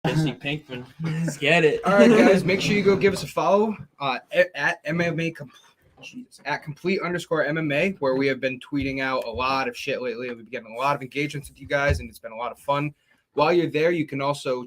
Jesse Pinkman. Let's get it. All right, guys, make sure you go give us a follow at MMA at complete_MMA, where we have been tweeting out a lot of shit lately. We've been getting a lot of engagements with you guys, and it's been a lot of fun. While you're there, you can also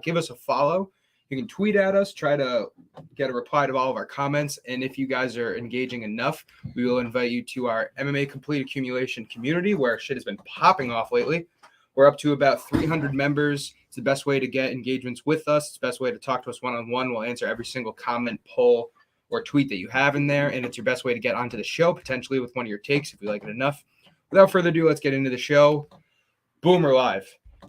give us a follow. You can tweet at us, try to get a reply to all of our comments, and if you guys are engaging enough, we will invite you to our MMA Complete Accumulation community, where shit has been popping off lately. We're up to about 300 members. It's the best way to get engagements with us. It's the best way to talk to us one-on-one. We'll answer every single comment, poll, or tweet that you have in there, and it's your best way to get onto the show, potentially with one of your takes if you like it enough. Without further ado, let's get into the show. Boom, we're live.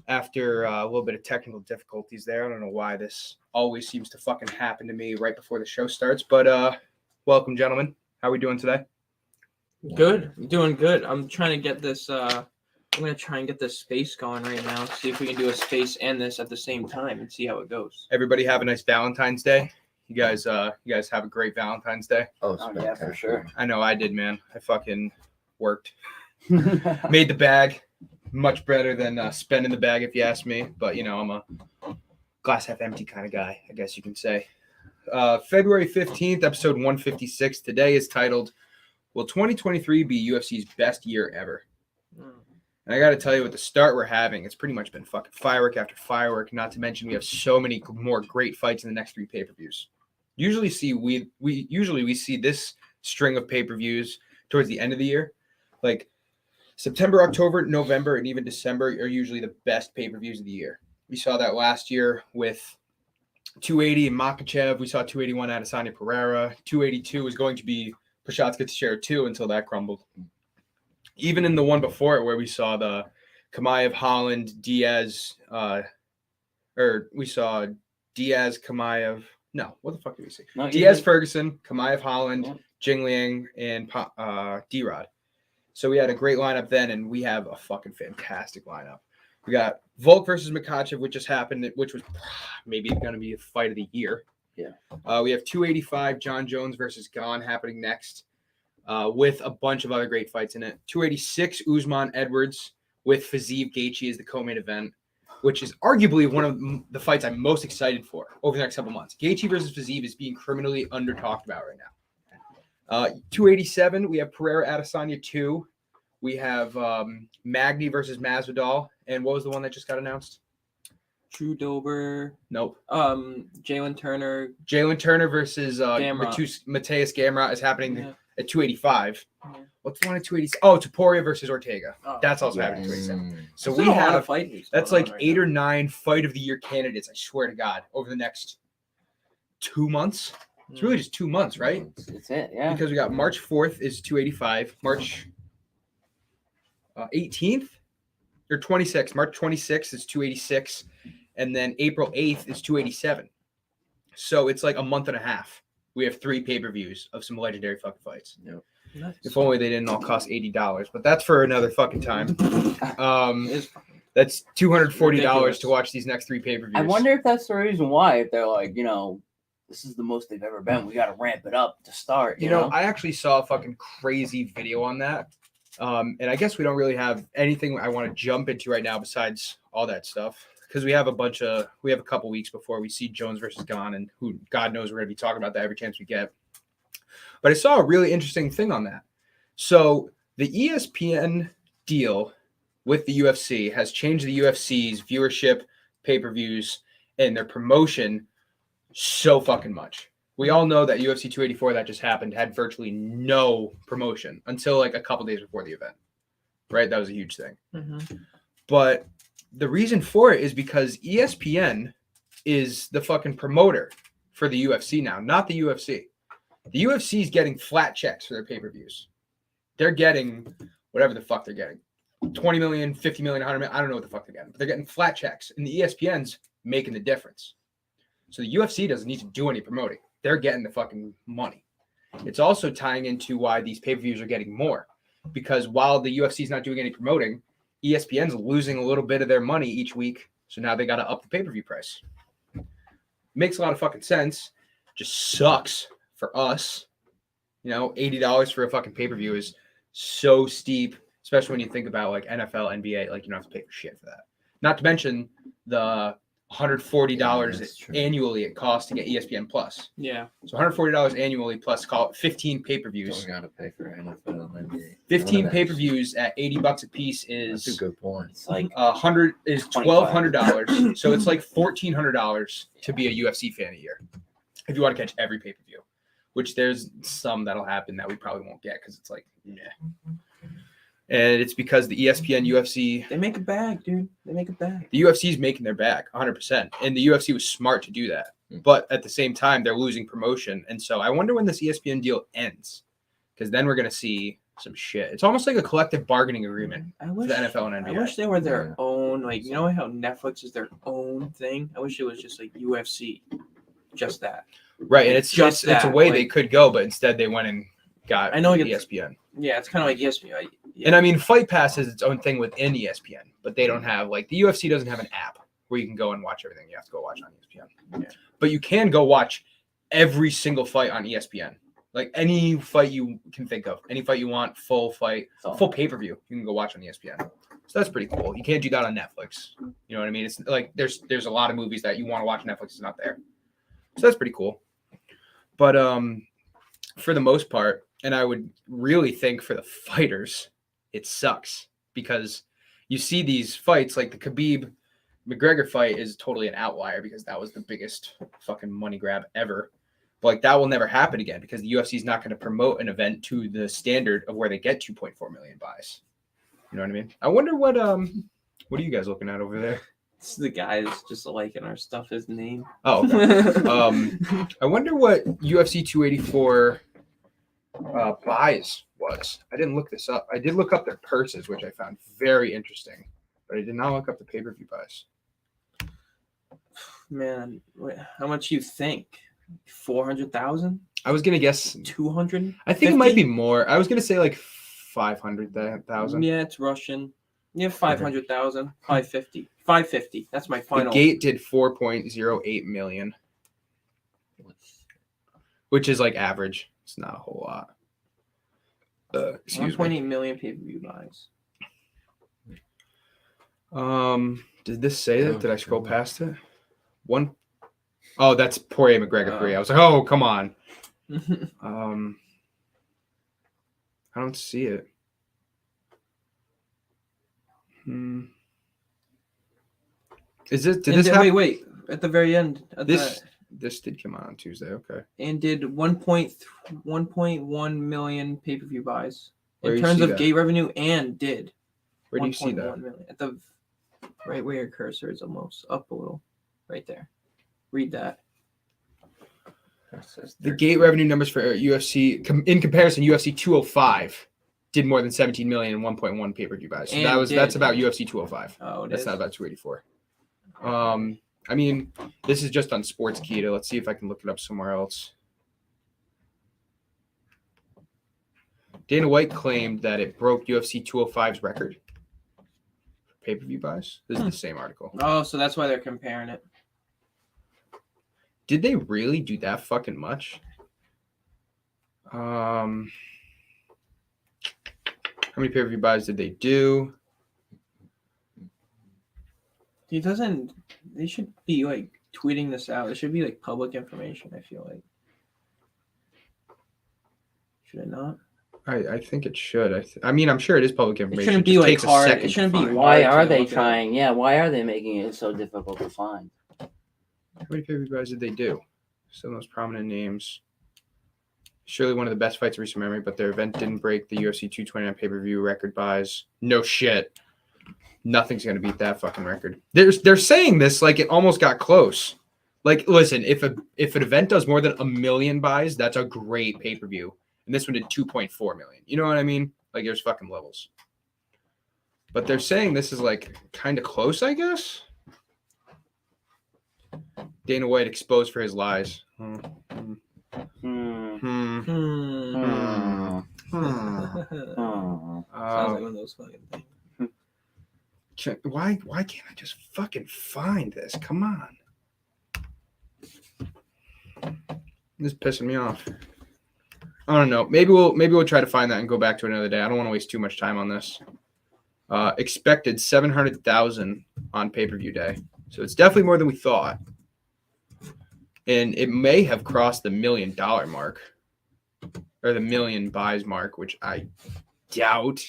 After a little bit of technical difficulties there. I don't know why this always seems to fucking happen to me right before the show starts, but welcome, gentlemen. How are we doing today? Good. Doing good. I'm trying to get this I'm going to try and get this space going right now. See if we can do a space and this at the same time and see how it goes. Everybody have a nice Valentine's Day. You guys have a great Valentine's Day. Oh yeah, for sure. I know I did, man. I fucking worked. Made the bag. Much better than spending the bag, if you ask me. But, you know, I'm a glass half empty kind of guy, I guess you can say. February 15th, episode 156. Today is titled, Will 2023 be UFC's best year ever? And I got to tell you, with the start we're having, it's pretty much been fucking firework after firework. Not to mention, we have so many more great fights in the next 3 pay-per-views. Usually we see this string of pay-per-views towards the end of the year. Like September, October, November, and even December are usually the best pay-per-views of the year. We saw that last year with 280 and Makhachev. We saw 281 Adesanya Pereira. 282 was going to be Prochazka Teixeira 2 until that crumbled. Even in the one before it, where we saw the Chimaev, Holland, Diaz, we saw Diaz, Chimaev. No, what the fuck did we see? No, Diaz, Ferguson, Chimaev, Holland, Jingliang, and D-Rod. So we had a great lineup then, and we have a fucking fantastic lineup. We got Volk versus Makhachev, which just happened, which was maybe going to be a fight of the year. Yeah. We have 285 John Jones versus Gane happening next. With a bunch of other great fights in it. 286 Usman Edwards with Fiziev Gaethje as the co-main event, which is arguably one of the fights I'm most excited for over the next couple months. Gaethje versus Fiziev is being criminally under-talked about right now. 287, we have Pereira Adesanya 2. We have Magny versus Masvidal. And what was the one that just got announced? Drew Dober. Nope. Jalen Turner. Jalen Turner versus Gamrot. Mateus Gamrot is happening at 285. Yeah. What's the one at 286? Oh, Topuria versus Ortega. Oh, that's also happening at 287. So There's we a lot have of fights that's going like on 8 or 9 fight of the year candidates, I swear to God, over the next 2 months. It's really just 2 months, right? That's it, yeah. Because we got March 4th is 285, March 18th or 26th. March 26th is 286, and then April 8th is 287. So it's like a month and a half. We have 3 pay-per-views of some legendary fucking fights. Yep. If only they didn't all cost $80, but that's for another fucking time. That's $240 to watch these next 3 pay-per-views. I wonder if that's the reason why. If they're like, this is the most they've ever been. We got to ramp it up to start. You know, I actually saw a fucking crazy video on that. And I guess we don't really have anything I want to jump into right now besides all that stuff. Because we have a couple weeks before we see Jones versus Gane, and who God knows we're going to be talking about that every chance we get. But I saw a really interesting thing on that. So the ESPN deal with the UFC has changed the UFC's viewership, pay-per-views, and their promotion so fucking much. We all know that UFC 284 that just happened had virtually no promotion until like a couple days before the event. Right? That was a huge thing. Mm-hmm. But the reason for it is because ESPN is the fucking promoter for the UFC now, not the UFC. The UFC is getting flat checks for their pay-per-views. They're getting whatever the fuck they're getting. 20 million, 50 million, 100 million. I don't know what the fuck they're getting, but they're getting flat checks. And the ESPN's making the difference. So the UFC doesn't need to do any promoting. They're getting the fucking money. It's also tying into why these pay-per-views are getting more. Because while the UFC is not doing any promoting, ESPN's losing a little bit of their money each week. So now they got to up the pay-per-view price. Makes a lot of fucking sense. Just sucks for us. $80 for a fucking pay-per-view is so steep, especially when you think about like NFL, NBA, like you don't have to pay for shit for that. Not to mention the $140 that's true. annually it costs to get ESPN Plus. Yeah. So $140 annually plus call it 15 Don't pay-per-views. gotta pay for NFL and NBA. 15 None of that. pay-per-views at $80 a piece That's a is good point. It's like $1,200. So it's like $1,400 to be a UFC fan a year if you want to catch every pay-per-view. Which there's some that'll happen that we probably won't get because it's like, meh. And it's because the ESPN UFC, They make a bag, dude. They make a bag. the UFC is making their back 100%. And the UFC was smart to do that. But at the same time, they're losing promotion. And so I wonder when this ESPN deal ends because then we're going to see some shit. It's almost like a collective bargaining agreement I for wish the NFL and I NBA. wish they were their Yeah. own, like, you know how Netflix is their own thing? I wish it was just like UFC. Just that. Right. And it's Just it's a that, way like- they could go, but instead they went and got I know it's- ESPN. Yeah, it's kind of like ESPN. Yeah. And I mean, Fight Pass is its own thing within ESPN, but they don't have, like, the UFC doesn't have an app where you can go and watch everything. You have to go watch on ESPN. Yeah. But you can go watch every single fight on ESPN. Like any fight you can think of, any fight you want, full fight, full pay-per-view, you can go watch on ESPN. So that's pretty cool. You can't do that on Netflix. You know what I mean? It's like there's a lot of movies that you want to watch on Netflix is not there. So that's pretty cool. But for the most part, and I would really think for the fighters, it sucks because you see these fights like the Khabib McGregor fight is totally an outlier because that was the biggest fucking money grab ever. But like that will never happen again because the UFC is not going to promote an event to the standard of where they get 2.4 million buys. You know what I mean? I wonder what are you guys looking at over there? It's the guy that's just liking our stuff, his name. Oh, okay. I wonder what UFC 284 buys was. I didn't look this up. I did look up their purses, which I found very interesting, but I did not look up the pay-per-view buys. Man, how much you think? 400,000? I was gonna guess 200? I think it might be more. I was gonna say like 500,000. Yeah, it's Russian. Yeah, 500,000. 550. 550. That's my The final. gate did 4.08 million, which is like average. It's not a whole lot. Excuse me. 1.8 million pay-per-view buys. Did this say that? Did I scroll past it? Oh, that's Poirier McGregor 3. I was like, oh, come on. I don't see it. Is it? Did this happen? Wait. At the very end. This did come out on Tuesday. Okay. And did 1.1 million pay-per-view buys Where in do you terms see of that? gate revenue, and did Where do you see 1.1 that? million. At the right where your cursor is, almost up a little, right there. Read that. The gate revenue numbers for UFC in comparison, UFC 205 did more than 17 million and 1.1 pay-per-view buys. So And that's about UFC 205. Oh, That's not about 284. I mean, this is just on Sportskeeda. Let's see if I can look it up somewhere else. Dana White claimed that it broke UFC 205's record for pay-per-view buys. This is the same article. Oh, so that's why they're comparing it. Did they really do that fucking much? How many pay-per-view buys did they do? They should be like tweeting this out. It should be like public information, I feel like. Should it not? I think it should. I mean, I'm sure it is public information. shouldn't be, just like, takes a hard. second It shouldn't to be find. Why hard are to they look at. trying? Yeah, why are they making it so difficult to find? How many pay-per-view buys did they do? Some of the most prominent names. Surely one of the best fights of recent memory, but their event didn't break the UFC 229 pay-per-view record buys. No shit. Nothing's gonna beat that fucking record. They're saying this like it almost got close. Like, listen, if an event does more than 1 million buys, that's a great pay-per-view. And this one did 2.4 million. You know what I mean? Like, there's fucking levels. But they're saying this is like kind of close, I guess. Dana White exposed for his lies. Hmm. Sounds like one of those fucking things. Why can't I just fucking find this? Come on. This is pissing me off. I don't know. Maybe we'll try to find that and go back to it another day. I don't want to waste too much time on this. Expected 700,000 on pay-per-view day. So it's definitely more than we thought. And it may have crossed the $1 million mark or the million buys mark, which I doubt.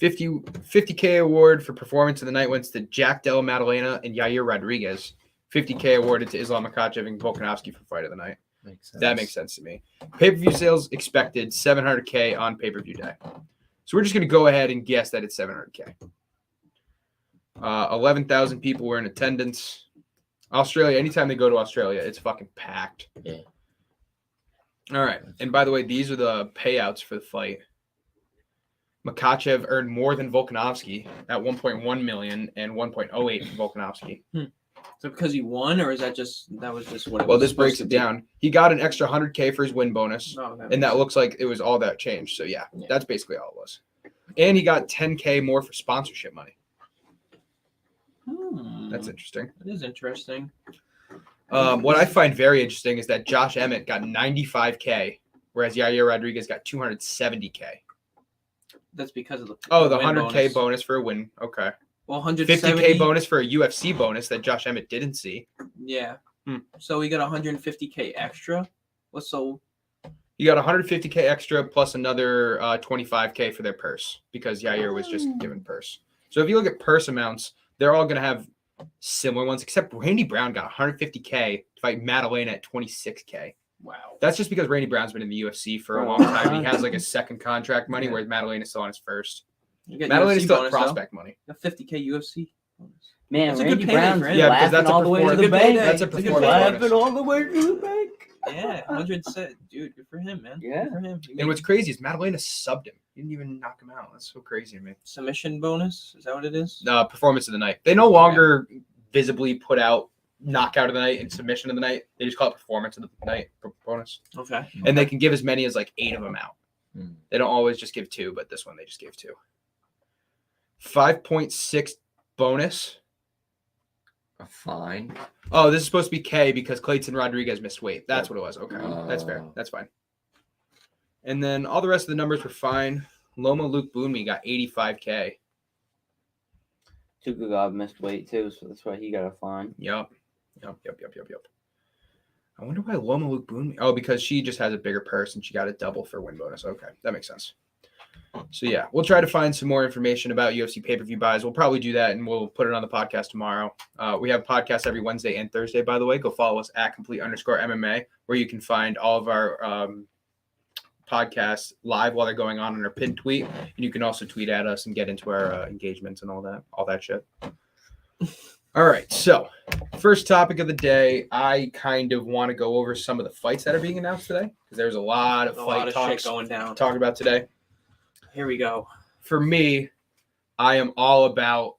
50K award for performance of the night went to Jack Della Maddalena and Yair Rodriguez. 50K awarded to Islam Makhachev and Volkanovski for fight of the night. Makes sense. That makes sense to me. Pay-per-view sales expected 700K on pay-per-view day. So we're just going to go ahead and guess that it's 700K. 11,000 people were in attendance. Australia, anytime they go to Australia, it's fucking packed. Yeah. All right. And by the way, these are the payouts for the fight. Makhachev earned more than Volkanovski at 1.1 million and 1.08 for Volkanovski. So because he won, or is that just what it Well, was this breaks supposed it to down. He got an extra 100K for his win bonus, be? Oh, and that looks like it was all that changed. So yeah, Yeah. that's basically all it was. And he got 10K more for sponsorship money. That's interesting. That is interesting. What I find very interesting is that Josh Emmett got 95K, whereas Yair Rodriguez got 270K. That's because of the Oh, the win 100K bonus for a win. Okay. Well, 170. 50K bonus for a UFC bonus that Josh Emmett didn't see. Yeah. Hmm. So he got 150K extra. So You got 150K extra plus another 25K for their purse because Yair was just given purse. So if you look at purse amounts, they're all going to have similar ones, except Randy Brown got 150K to fight Maddalena at 26K. wow. That's just because Randy Brown's been in the UFC for a long time. He has like a second contract money, Yeah. whereas Maddalena's still on his first. You get Maddalena's UFC still bonus, at prospect money. though. A 50K UFC bonus. Man, That's a Randy good payday Brown's for him. Yeah, because laughing that's a all the way to performance. the bank. That's a It's a good performance payday. bonus. Laughing all the way to the bank. Yeah, 100 cent, dude. Good for him, man. Yeah. Good for him. And what's crazy is Maddalena subbed him. He didn't even knock him out. That's so crazy to me. Submission bonus? Is that what it is? Performance of the night. They no longer visibly put out knockout of the night and submission of the night. They just call it performance of the night bonus. Okay. And they can give as many as like 8 of them out. Hmm. They don't always just give 2, but this one they just gave 2. 5.6 bonus. A fine. Oh, this is supposed to be K because Clayton Rodriguez missed weight. That's what it was. Okay. That's fair. Oh. That's fine. And then all the rest of the numbers were fine. Loma Luke Boonmi got 85K. Tukagov missed weight too, so that's why he got a fine. Yep. I wonder why Loma Luke Boonmi. Oh, because she just has a bigger purse and she got a double for win bonus. Okay, that makes sense. So yeah, we'll try to find some more information about UFC pay-per-view buys. We'll probably do that and we'll put it on the podcast tomorrow. We have podcasts every Wednesday and Thursday, by the way. Go follow us at complete_MMA, where you can find all of our podcasts live while they're going on our pinned tweet. And you can also tweet at us and get into our engagements and all that shit. All right, so first topic of the day, I kind of want to go over some of the fights that are being announced today because there's a lot of fight talks shit going down. talking about today. Here we go. For me, I am all about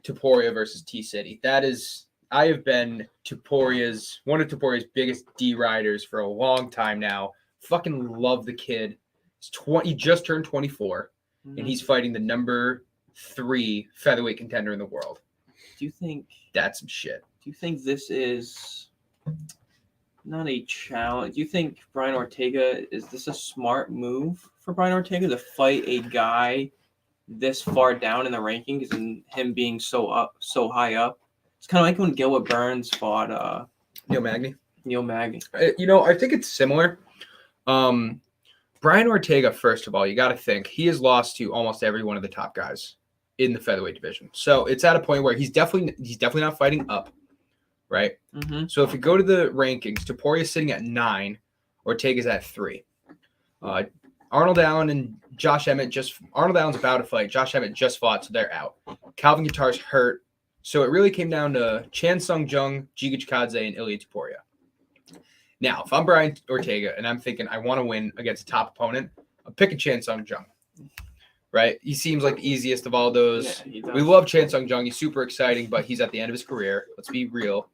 Topuria versus T-City. I have been one of Topuria's biggest D-riders for a long time now. Fucking love the kid. He just turned 24, and he's fighting the number 3 featherweight contender in the world. Do you think That's some shit. Do you think this is not a challenge? Do you think Brian Ortega, is this a smart move for Brian Ortega to fight a guy this far down in the rankings and him being so high up? It's kind of like when Gilbert Burns fought Neil Magny. I I think it's similar. Brian Ortega, first of all, you got to think he has lost to almost every one of the top guys in the featherweight division. So it's at a point where he's definitely not fighting up, right? Mm-hmm. So if you go to the rankings, Topuria is sitting at 9, Ortega's at 3. Arnold Allen and Josh Emmett Arnold Allen's about to fight. Josh Emmett just fought, so they're out. Calvin Guittar's hurt. So it really came down to Chan Sung Jung, Giga Chikadze, and Ilia Topuria. Now, if I'm Brian Ortega and I'm thinking I want to win against a top opponent, I'm picking Chan Sung Jung. Right? He seems like the easiest of all those. Yeah, we love Chan Sung Jung. He's super exciting, but he's at the end of his career. Let's be real.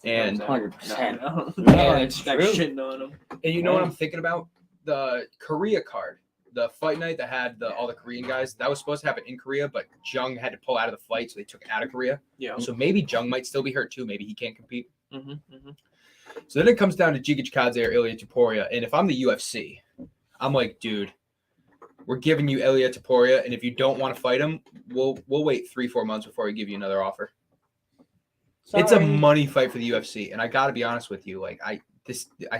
And 100%. No, it's that true. shitting on him. you know what I'm thinking about? The Korea card. The fight night that had all the Korean guys, that was supposed to happen in Korea, but Jung had to pull out of the fight, so they took it out of Korea. Yeah. So maybe Jung might still be hurt too. Maybe he can't compete. Mm-hmm, mm-hmm. So then it comes down to Giga Chikadze or Ilia Topuria. And if I'm the UFC, I'm like, dude, we're giving you Ilia Topuria, and if you don't want to fight him, we'll wait 3-4 months before we give you another offer. It's a Sorry. money fight for the UFC, and I got to be honest with you. Like I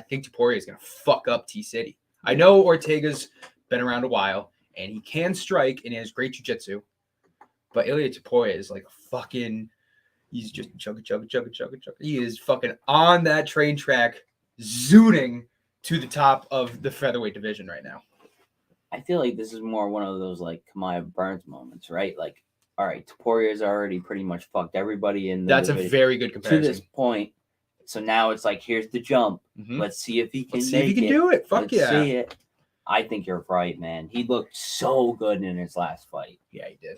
think Topuria is gonna fuck up T City. I know Ortega's been around a while, and he can strike, and he has great jiu-jitsu. But Ilia Topuria is like a fucking. He's just chugga. He is fucking on that train track, zooting to the top of the featherweight division right now. I feel like this is more one of those like Kamaya Burns moments, right? Like, all right, Toporia's already pretty much fucked everybody in the That's a division very good to comparison. this point. So now it's like, here's the jump. Mhm. Let's see if he can Let's see if he make can it. do it. Fuck Let's yeah. see it. I think you're right, man. He looked so good in his last fight. Yeah, he did.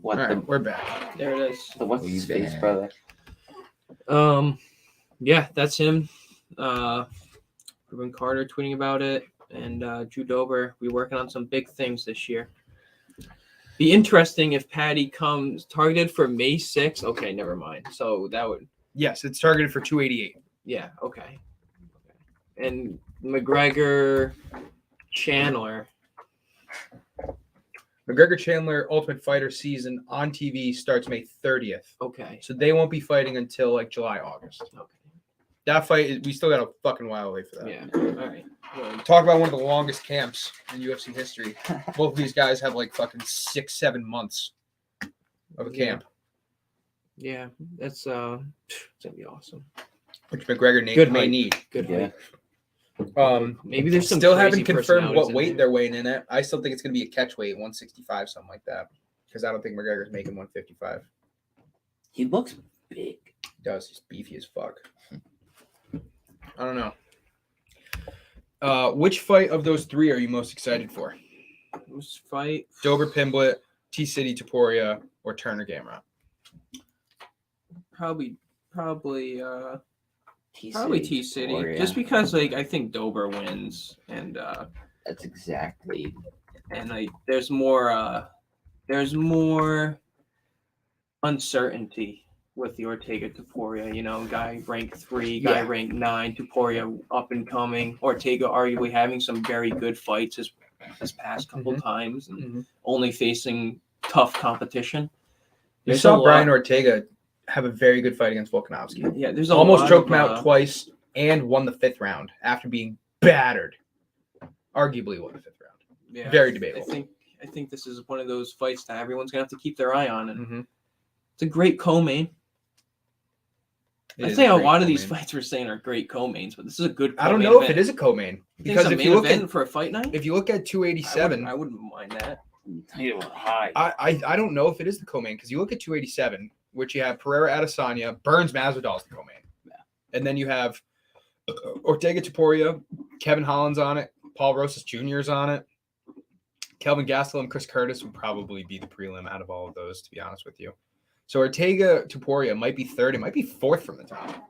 What All the right, we're back. There it is. what's We his face, back. brother? Yeah, that's him. Ruben Carter tweeting about it, and Drew Dober. We're working on some big things this year. Be interesting if Patty comes targeted for May 6th. Okay, never mind. So that would, Yes, it's targeted for 288. yeah, okay. And McGregor, Chandler. McGregor Chandler Ultimate Fighter season on TV starts May 30th. Okay. So they won't be fighting until like July, August. Okay. That fight, we still got a fucking while away for that. Yeah. All right. Well, Talk about one of the longest camps in UFC history. Both of these guys have like fucking 6-7 months of a Yeah. camp. yeah, that's it's gonna be awesome. Which McGregor Good may height. need. Good. Yeah. height. Maybe there's some Still crazy haven't confirmed personalities what in weight there. they're weighing in at. I still think it's going to be a catch weight, 165, something like that. Because I don't think McGregor's making 155. He looks big. He does. He's beefy as fuck. I don't know. Which fight of those three are you most excited for? This fight. Dober Pimblett, T-City Taporia, or Turner Gamrot? Probably T-City, T City, Victoria. just because like I think Dober wins, and That's exactly. like there's more uncertainty with the Ortega Taporia. You know, guy ranked 3, guy Yeah. ranked 9, Taporia up and coming. Ortega arguably having some very good fights this past couple times, and only facing tough competition. You There's saw a lot- Brian Ortega have a very good fight against Volkanovski. Yeah, there's a Almost lot choked of, him out twice and won the 5th round after being battered. Arguably won the 5th round. Yeah, Very debatable. I think this is one of those fights that everyone's gonna have to keep their eye on, and Mm-hmm. it's a great co-main. I think a lot of these fights we're saying are great co-mains, but this is a good. I don't co-main know if event. it is a co-main Because because if you look at for a fight night, if you look at 287, I wouldn't mind that. You were high. I don't know if it is the co-main because you look at 287, which you have Pereira Adesanya, Burns Masvidal is the co-main, and then you have Ortega Taporia, Kevin Holland's on it, Paul Rosas Jr. is on it, Kelvin Gastelum, Chris Curtis would probably be the prelim out of all of those, to be honest with you. So Ortega Taporia might be 3rd, it might be 4th from the top,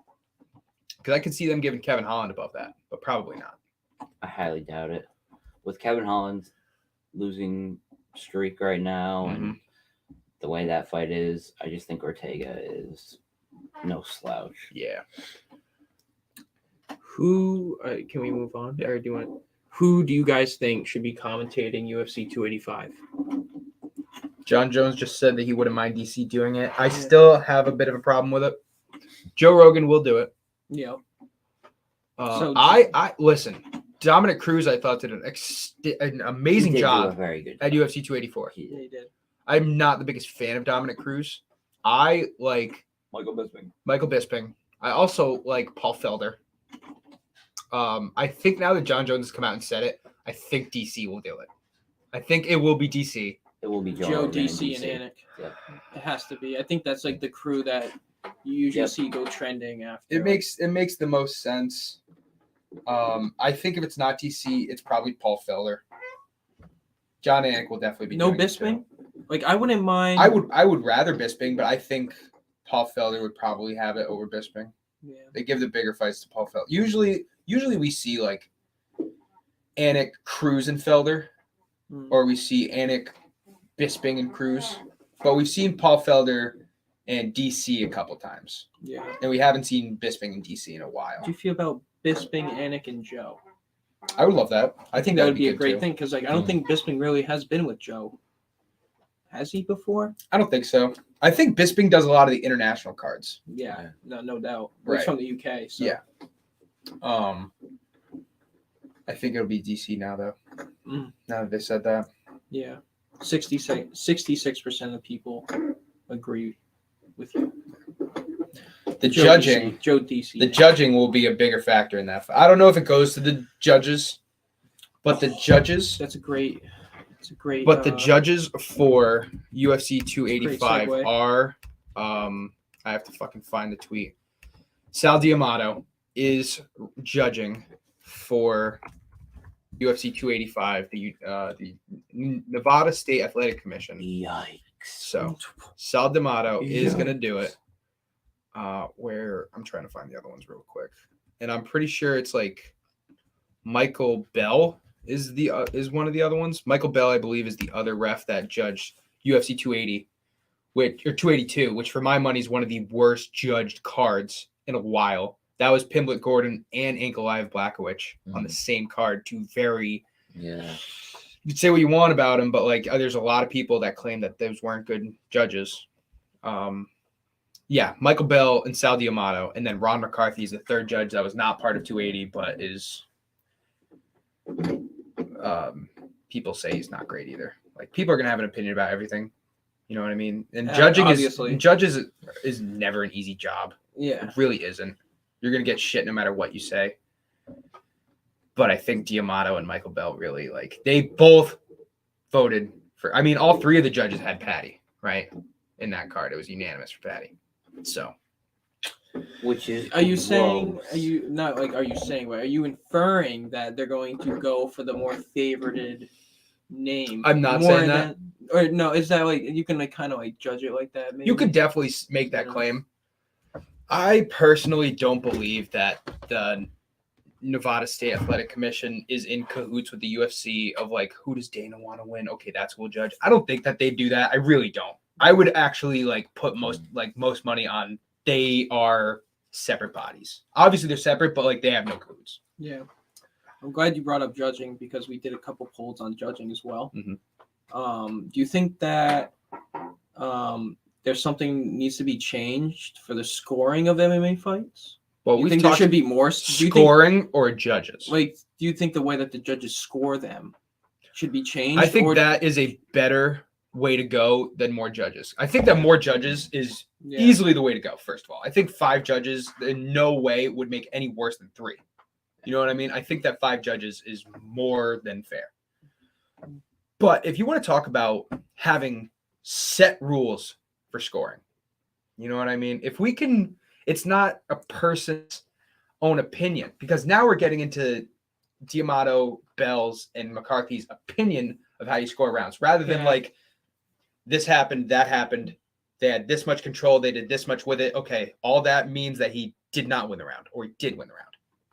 because I could see them giving Kevin Holland above that, but probably not. I highly doubt it. With Kevin Holland's losing streak right now and the way that fight is, I just think Ortega is no slouch. Yeah. Who can we move on? Or do you want? Who do you guys think should be commentating UFC 285? John Jones just said that he wouldn't mind DC doing it. I still have a bit of a problem with it. Joe Rogan will do it. Yeah. I listen. Dominic Cruz, I thought did an amazing He did do a job very good at job. UFC 284. He did. He did. I'm not the biggest fan of Dominic Cruz. I like Michael Bisping. Michael Bisping. I also like Paul Felder. I think now that John Jones has come out and said it, I think DC will do it. I think it will be DC. It will be Joe, Rogan DC, and Anik. Yep. It has to be. I think that's like the crew that you usually Yep. see go trending after. It makes the most sense. I think if it's not DC, it's probably Paul Felder. John Anik will definitely be no doing it, Bisping. too. Like I wouldn't mind. I would rather Bisping, but I think Paul Felder would probably have it over Bisping. Yeah. They give the bigger fights to Paul Felder. Usually we see like Anik, Cruz, and Felder, or we see Anik, Bisping, and Cruz. But we've seen Paul Felder and DC a couple times, Yeah. and we haven't seen Bisping and DC in a while. How do you feel about Bisping, Anik, and Joe? I would love that. I think that would be a good, great too. thing because like I don't think Bisping really has been with Joe. Has he before? I don't think so. I think Bisping does a lot of the international cards. Yeah, no doubt. Right. He's from the UK. So. Yeah. I think it'll be DC now, though. Mm. Now that they said that. Yeah. 66% of people agree with you. The Joe judging, DC, Joe DC. the judging will be a bigger factor in that. I don't know if it goes to the judges, but the judges, That's a great. It's a great. but the judges for UFC 285 segue. are, I have to fucking find the tweet. Sal D'Amato is judging for UFC 285, the Nevada State Athletic Commission. Yikes. So Sal D'Amato is Yeah. gonna do it. Where I'm trying to find the other ones real quick, and I'm pretty sure it's like Michael Bell is one of the other ones. Michael Bell, I believe, is the other ref that judged UFC 280, or 282, which for my money is one of the worst judged cards in a while. That was Pimblett Gordon and Ankalaev Blachowicz on the same card. Two very Yeah. you can say what you want about him, but like there's a lot of people that claim that those weren't good judges. Yeah, Michael Bell and Sal D'Amato, and then Ron McCarthy is the third judge that was not part of 280, but is people say he's not great either. Like people are gonna have an opinion about everything. You know what I mean? And judges is never an easy job. Yeah. It really isn't. You're gonna get shit no matter what you say. But I think D'Amato and Michael Bell really they both voted for. I mean, all three of the judges had Patty, right? In that card, it was unanimous for Patty. So, Which is Are you saying? gross. Are you not like? Are you saying? What? Are you inferring that they're going to go for the more favorited name? I'm not more saying that. Or no? Is that like you can kind of judge it like that? Maybe? you could definitely make that Yeah. claim. I personally don't believe that the Nevada State Athletic Commission is in cahoots with the UFC of who does Dana want to win? Okay, that's who we'll judge. I don't think that they do that. I really don't. I would actually put most money on they are separate bodies. Obviously they're separate, but they have no cahoots. Yeah. I'm glad you brought up judging because we did a couple polls on judging as well. Mhm. Do you think that there's something needs to be changed for the scoring of MMA fights? Well, You we think there should be more scoring or judges. do you think the way that the judges score them should be changed? I think that is a better way to go than more judges. I think that more judges is easily the way to go, first of all. I think 5 judges in no way would make any worse than 3. You know what I mean? I think that 5 judges is more than fair. But if you want to talk about having set rules for scoring, you know what I mean? If we can, it's not a person's own opinion, because now we're getting into D'Amato, Bell's, and McCarthy's opinion of how you score rounds, rather than this happened, that happened. They had this much control. They did this much with it. Okay, all that means that he did not win the round, or he did win the round.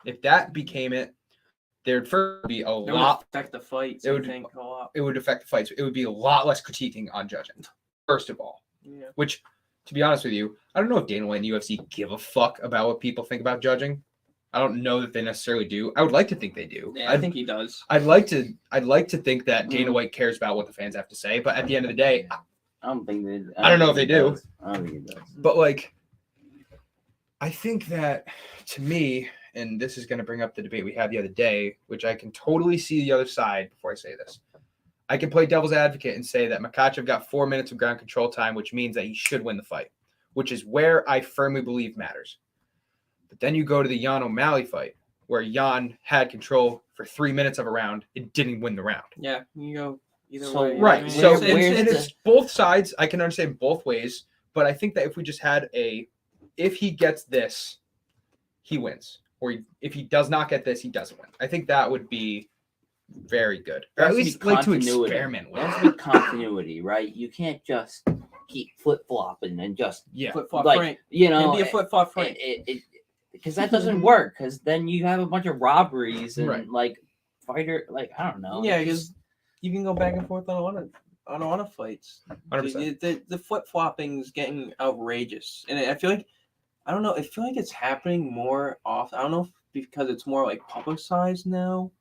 If that became it, there'd first be a lot. Would affect the fights. It would- I think a lot. It would affect the fights. It would be a lot less critiquing on judging, first of all. Yeah. Which, to be honest with you, I don't know if Dana White and UFC give a fuck about what people think about judging. I don't know that they necessarily do. I would like to think they do. Yeah, I think he does. I'd like to think that Dana White cares about what the fans have to say, but at the end of the day, I don't think they. I don't know if they do. I don't think it does. but I think that to me, and this is going to bring up the debate we had the other day, which I can totally see the other side before I say this. I can play devil's advocate and say that Makhachev got 4 minutes of ground control time, which means that he should win the fight, which is where I firmly believe matters. But then you go to the Jan O'Malley fight, where Jan had control for 3 minutes of a round and didn't win the round. Yeah, you go either So- way. Right. I mean, So where's it's both sides. I can understand both ways, but I think that if we just had if he gets this, he wins. Or if he does not get this, he doesn't win. I think that would be very good. Or There at has to least be to continuity. experiment with. There has to be continuity, right? You can't just keep flip flopping and just Yeah. flip flop like Frank. you Can know be a flip flop Frank. because that doesn't work. Because then you have a bunch of robberies and Right. fighter I don't know. Yeah, It's because you can go back and forth on a lot of fights. 100%. The flip flopping is getting outrageous, and I feel like I don't know. I feel like it's happening more often. I don't know if because it's more publicized now,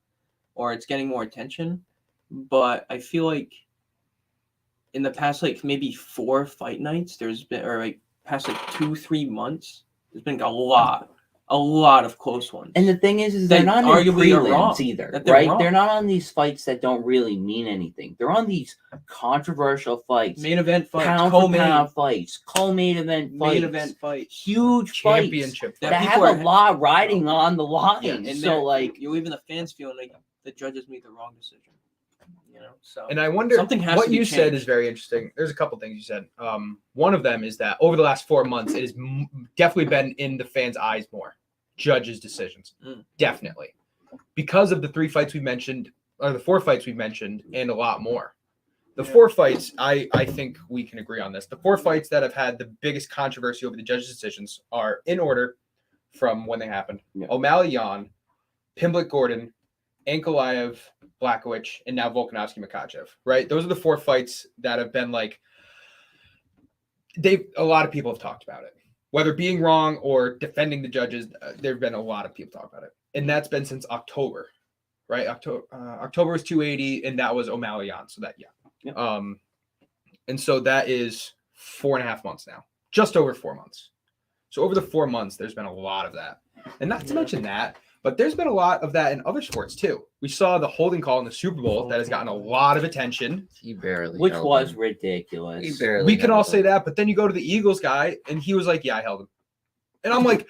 or it's getting more attention. But I feel like in the past maybe 4 fight nights, there's been or past 2-3 months, there's been a lot of close ones. And the thing is they're That not in arguably are wrong. prelims either, That they're right? wrong. They're not on these fights that don't really mean anything. They're on these controversial fights, Main event fights, pound for co-main, pound fights, co-main event fights, main event fights. huge fights Championship that that fight. have people a are- lot riding on the line. Yeah, and So you even the fans feeling like the judges made the wrong decision. So And I wonder, Something has what to be you said is changed. very interesting. There's a couple things you said. One of them is that over the last 4 months, it has definitely been in the fans' eyes more. Judges' decisions. Definitely. Because of the 3 fights we mentioned, or the 4 fights we mentioned, and a lot more. The 4 fights, I think we can agree on this. The 4 fights that have had the biggest controversy over the judges' decisions are in order from when they happened. Yeah. O'Malley Yan, Pimblett Gordon, Ankalaev, Blachowicz, and now Volkanovski Makachev, right? Those are the 4 fights that have been like, a lot of people have talked about it. Whether being wrong or defending the judges, there have been a lot of people talk about it. And that's been since October, right? October was 280, and that was O'Malley Yan. So that, yeah. Yep. And so that is 4.5 months now, just over 4 months. So over the 4 months, there's been a lot of that. And not to mention that, but there's been a lot of that in other sports too. We saw the holding call in the Super Bowl that has gotten a lot of attention. He barely. Which held was him. ridiculous. He barely. We can held all him. say that, but then you go to the Eagles guy, and he was like, "Yeah, I held him," and I'm like,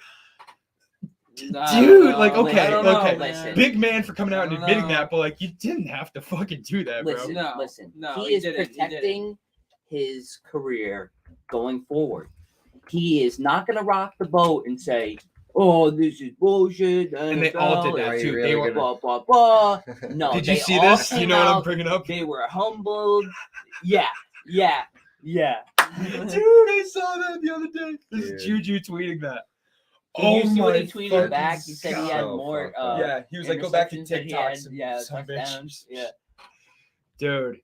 "Dude, like, okay, okay, Listen. big man for coming out and I don't admitting know. that, but like, you didn't have to fucking do that, bro." Listen, No, listen. no, he he is didn't, he didn't. protecting his career going forward. He is not going to rock the boat and say, "Oh, this is bullshit." And they all did NFL, that Are you too. really They were. Blah blah blah. No, Did you they see all this? You came know what I'm out, bringing up? They were humbled. Yeah. Dude, I saw that the other day. This is Juju tweeting that. Did you see what he my tweeted fucking back? He said he had God. more. Yeah, he was like, "Go back to interceptions than he TikTok, had, some touchdowns. bitch." Yeah. Dude.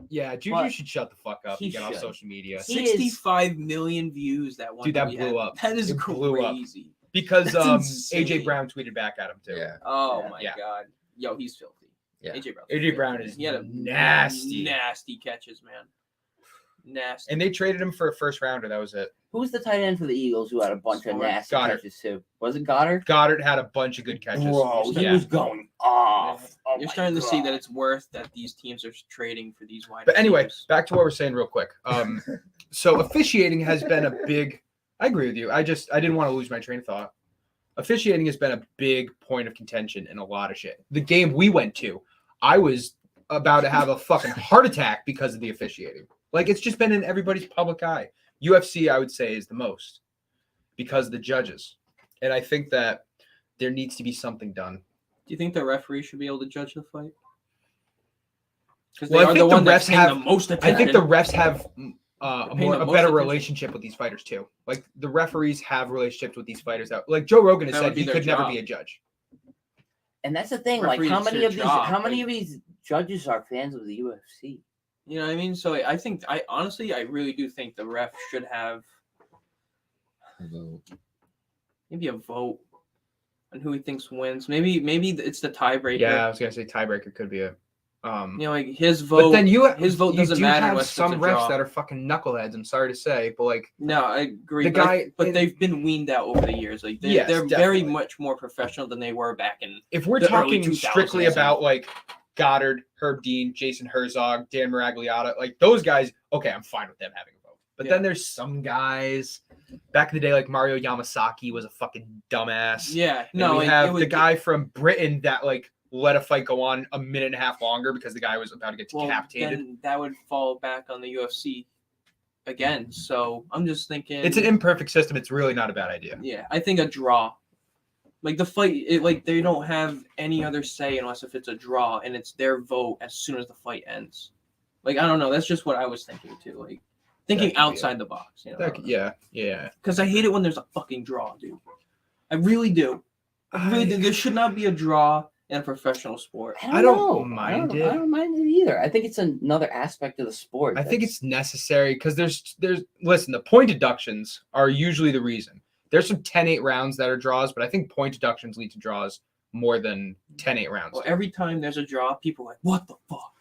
Yeah, Juju But should shut the fuck up he and get off should. social media. He is- 65 million views that one. Dude, that tweet blew had. up. That is It blew up. crazy. Because That's AJ insane. Brown tweeted back at him too. Yeah. Oh Yeah. my Yeah. god. Yo, he's filthy. Yeah. AJ Brown. AJ Brown is He had a nasty. nasty catches, man. Nasty. And they traded him for a first rounder. That was it. Who was the tight end for the Eagles who had a bunch of Smart. nasty Goddard. catches too? Was it Goddard? Goddard had a bunch of good catches. Bro, he yeah. was going off. Oh You're my starting to see God. that it's worth that these teams are trading for these wide But anyway, receivers. back to what we're saying real quick. So officiating has been a big. I agree with you. I didn't want to lose my train of thought. Officiating has been a big point of contention in a lot of shit. The game we went to, I was about to have a fucking heart attack because of the officiating. Like, it's just been in everybody's public eye. UFC, I would say, is the most because of the judges. And I think that there needs to be something done. Do you think the referee should be able to judge the fight? Because Well, I they are think the the one that's refs paying have- the most I attention. think the refs have They're a paying the most better attention. relationship with these fighters too. Like the referees have relationships with these fighters out. Like Joe Rogan has That said would be he their could never job. be a judge. And that's the thing. Referees, Like, how it's many their of these? job. How many Like- of these judges are fans of the UFC? You know what I mean? So I think I really do think the ref should have maybe a vote on who he thinks wins. Maybe it's the tiebreaker. Yeah, I was gonna say tiebreaker could be a. You know, like his vote. But then his vote doesn't do matter have unless some it's a refs draw. that are fucking knuckleheads. I'm sorry to say, but like No, I agree. The but guy- but and- they've been weaned out over the years. Like Yes, they're very definitely. much more professional than they were back in. if we're the early talking 2000s, strictly yeah. about like Goddard, Herb Dean, Jason Herzog, Dan Miragliotta, like those guys, okay, I'm fine with them having a vote. But Yeah. then there's some guys back in the day, like Mario Yamasaki was a fucking dumbass. Yeah, And no, we like, it have would the guy from Britain that like let a fight go on a minute and a half longer because the guy was about to get well, decapitated. then that would fall back on the UFC again. So I'm just thinking It's an imperfect system. It's really not a bad idea. Yeah, I think a draw. Like the fight, like they don't have any other say unless if it's a draw and it's their vote as soon as the fight ends. Like I don't know, that's just what I was thinking too. Like thinking That could be outside the box, you know. That could- yeah. Because I hate it when there's a fucking draw, dude. I really do. I really do. There should not be a draw in a professional sport. I don't know. mind it. I don't mind it either. I think it's another aspect of the sport. I think that's- it's necessary because there's listen, the point deductions are usually the reason. There's some 10-8 rounds that are draws, but I think point deductions lead to draws more than 10-8 rounds. Well, every time there's a draw, people are like, "What the fuck?"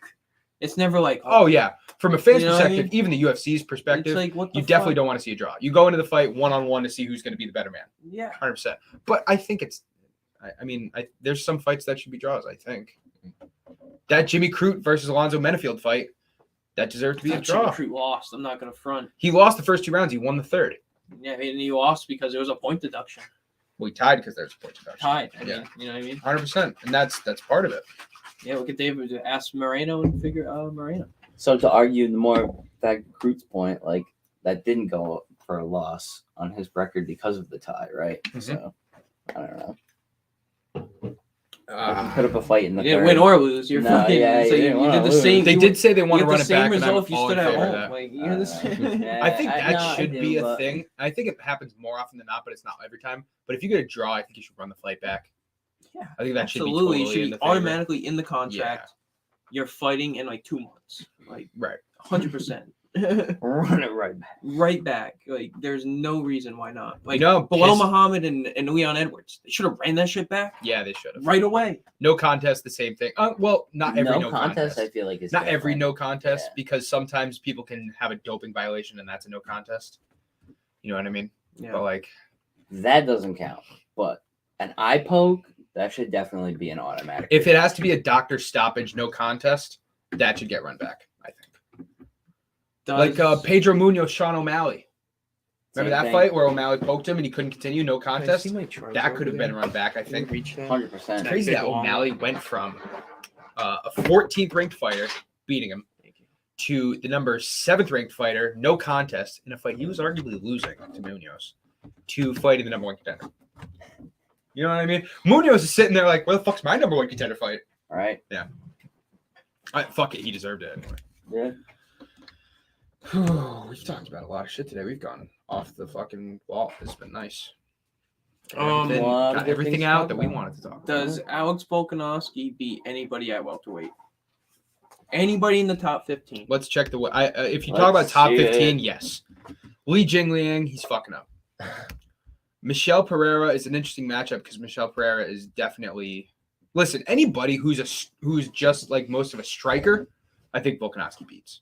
It's never like, Oh yeah, from a fan's You know what I perspective, mean? even the UFC's It's perspective, like, what the you definitely fuck? don't want to see a draw. You go into the fight 1-on-1 to see who's going to be the better man, Yeah. 100%. But I think it's, I mean, there's some fights that should be draws. I think that Jimmy Crute versus Alonzo Menafield fight that deserved to be a draw. Jimmy Crute lost. I'm not gonna front. He lost the first 2 rounds. He won the third. Yeah, and he lost because it was a point deduction. We tied because there's a point deduction. Tied. I Yeah. mean, you know what I mean? 100%, and that's part of it. Yeah, look at David. Ask Moreno and figure Moreno. So to argue the more back to Crute's point, like that didn't go for a loss on his record because of the tie, right? Mhm. So I don't know. Put up a fight in the You didn't third. win or lose. You're No, fucking. yeah, so you you, didn't you wanna did the lose. same. They you, did say they want you to get run the it same back, and I'm result if you all stood in at favor of home. that. Like you're the same. Yeah, I think that no, I should do, be a but- thing. I think it happens more often than not, but it's not every time. But if you get a draw, I think you should run the fight back. Yeah, I think that should be absolutely. totally It should in be the favor. automatically in the contract. You're fighting in like 2 months. Like Right. 100%. Run it right back. Right back. Like there's no reason why not. Like No, Bilal piss- Muhammad and Leon Edwards. They should have ran that shit back Yeah, they should have. right away. No contest, the same thing. Well, not every no contest. I feel like it's Not every different. no contest Yeah. because sometimes people can have a doping violation and that's a no contest. You know what I mean? Yeah. But like, That doesn't count. But an eye poke, that should definitely be an automatic. if it has to be a doctor stoppage, no contest, that should get run back. I think. Like Pedro Munoz, Sean O'Malley. Remember Same that thing. fight where O'Malley poked him and he couldn't continue, no Can I contest? see my charger That could have over been there? run back, I Can you think. reach that? 100%. Crazy that big long O'Malley one. went from a 14th ranked fighter beating him Thank you. to the number 7th ranked fighter, no contest in a fight he was arguably losing to Munoz, to fighting the number 1 contender. You know what I mean? Munoz is sitting there like, where the fuck's my number 1 contender fight? All right. Fuck it, he deserved it anyway. Yeah. We've talked about a lot of shit today. We've gone off the fucking wall. It's been nice. Lot of Got good everything things to out talk that we about. wanted to talk about. Does Alex Volkanovski beat anybody at welterweight? Anybody in the top 15? Let's check the. If you talk about Let's top see 15, it. yes. Li Jingliang, he's fucking up. Michelle Pereira is an interesting matchup because Michelle Pereira is definitely. Listen, anybody who's just like most of a striker, I think Volkanovski beats.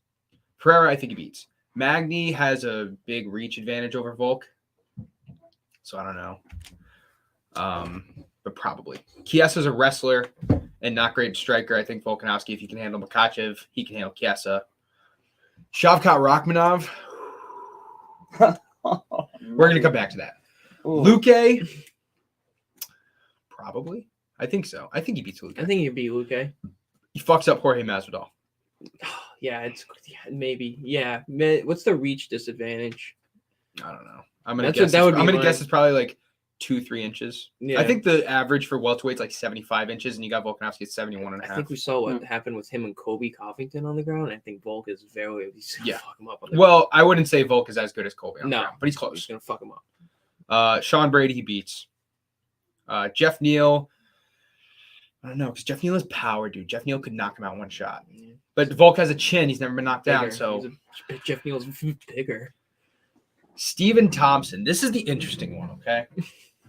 Pereira, I think he beats. Magny has a big reach advantage over Volk, so I don't know. But probably. Chiesa's a wrestler and not great striker. I think Volkanovski, if he can handle Makachev, he can handle Chiesa. Shavkat Rachmanov, we're gonna come back to that. Ooh. Luque, probably. I think so. I think he beats Luque. I think you beat Luque. He fucks up Jorge Masvidal. Yeah, maybe. Yeah. What's the reach disadvantage? I don't know. I'm gonna That's guess. what that would be I'm gonna mine. guess it's probably like 2-3 inches. Yeah. I think the average for welterweight's like 75 inches, and you got Volkanovski at 71 and a I half. think we saw what happened with him and Kobe Covington on the ground. I think Volk is he's gonna Yeah. fuck him up on the Well, I wouldn't say Volk is as good as Colby, on the No. ground, but he's He's close. gonna fuck him up. Sean Brady, he beats. Jeff Neal, I don't know, because Jeff Neal is power, dude. Jeff Neal could knock him out one shot. Yeah. But Volk has a chin. He's never been knocked down. Bigger. So Jeff Neal's bigger. Stephen Thompson. This is the interesting one, okay?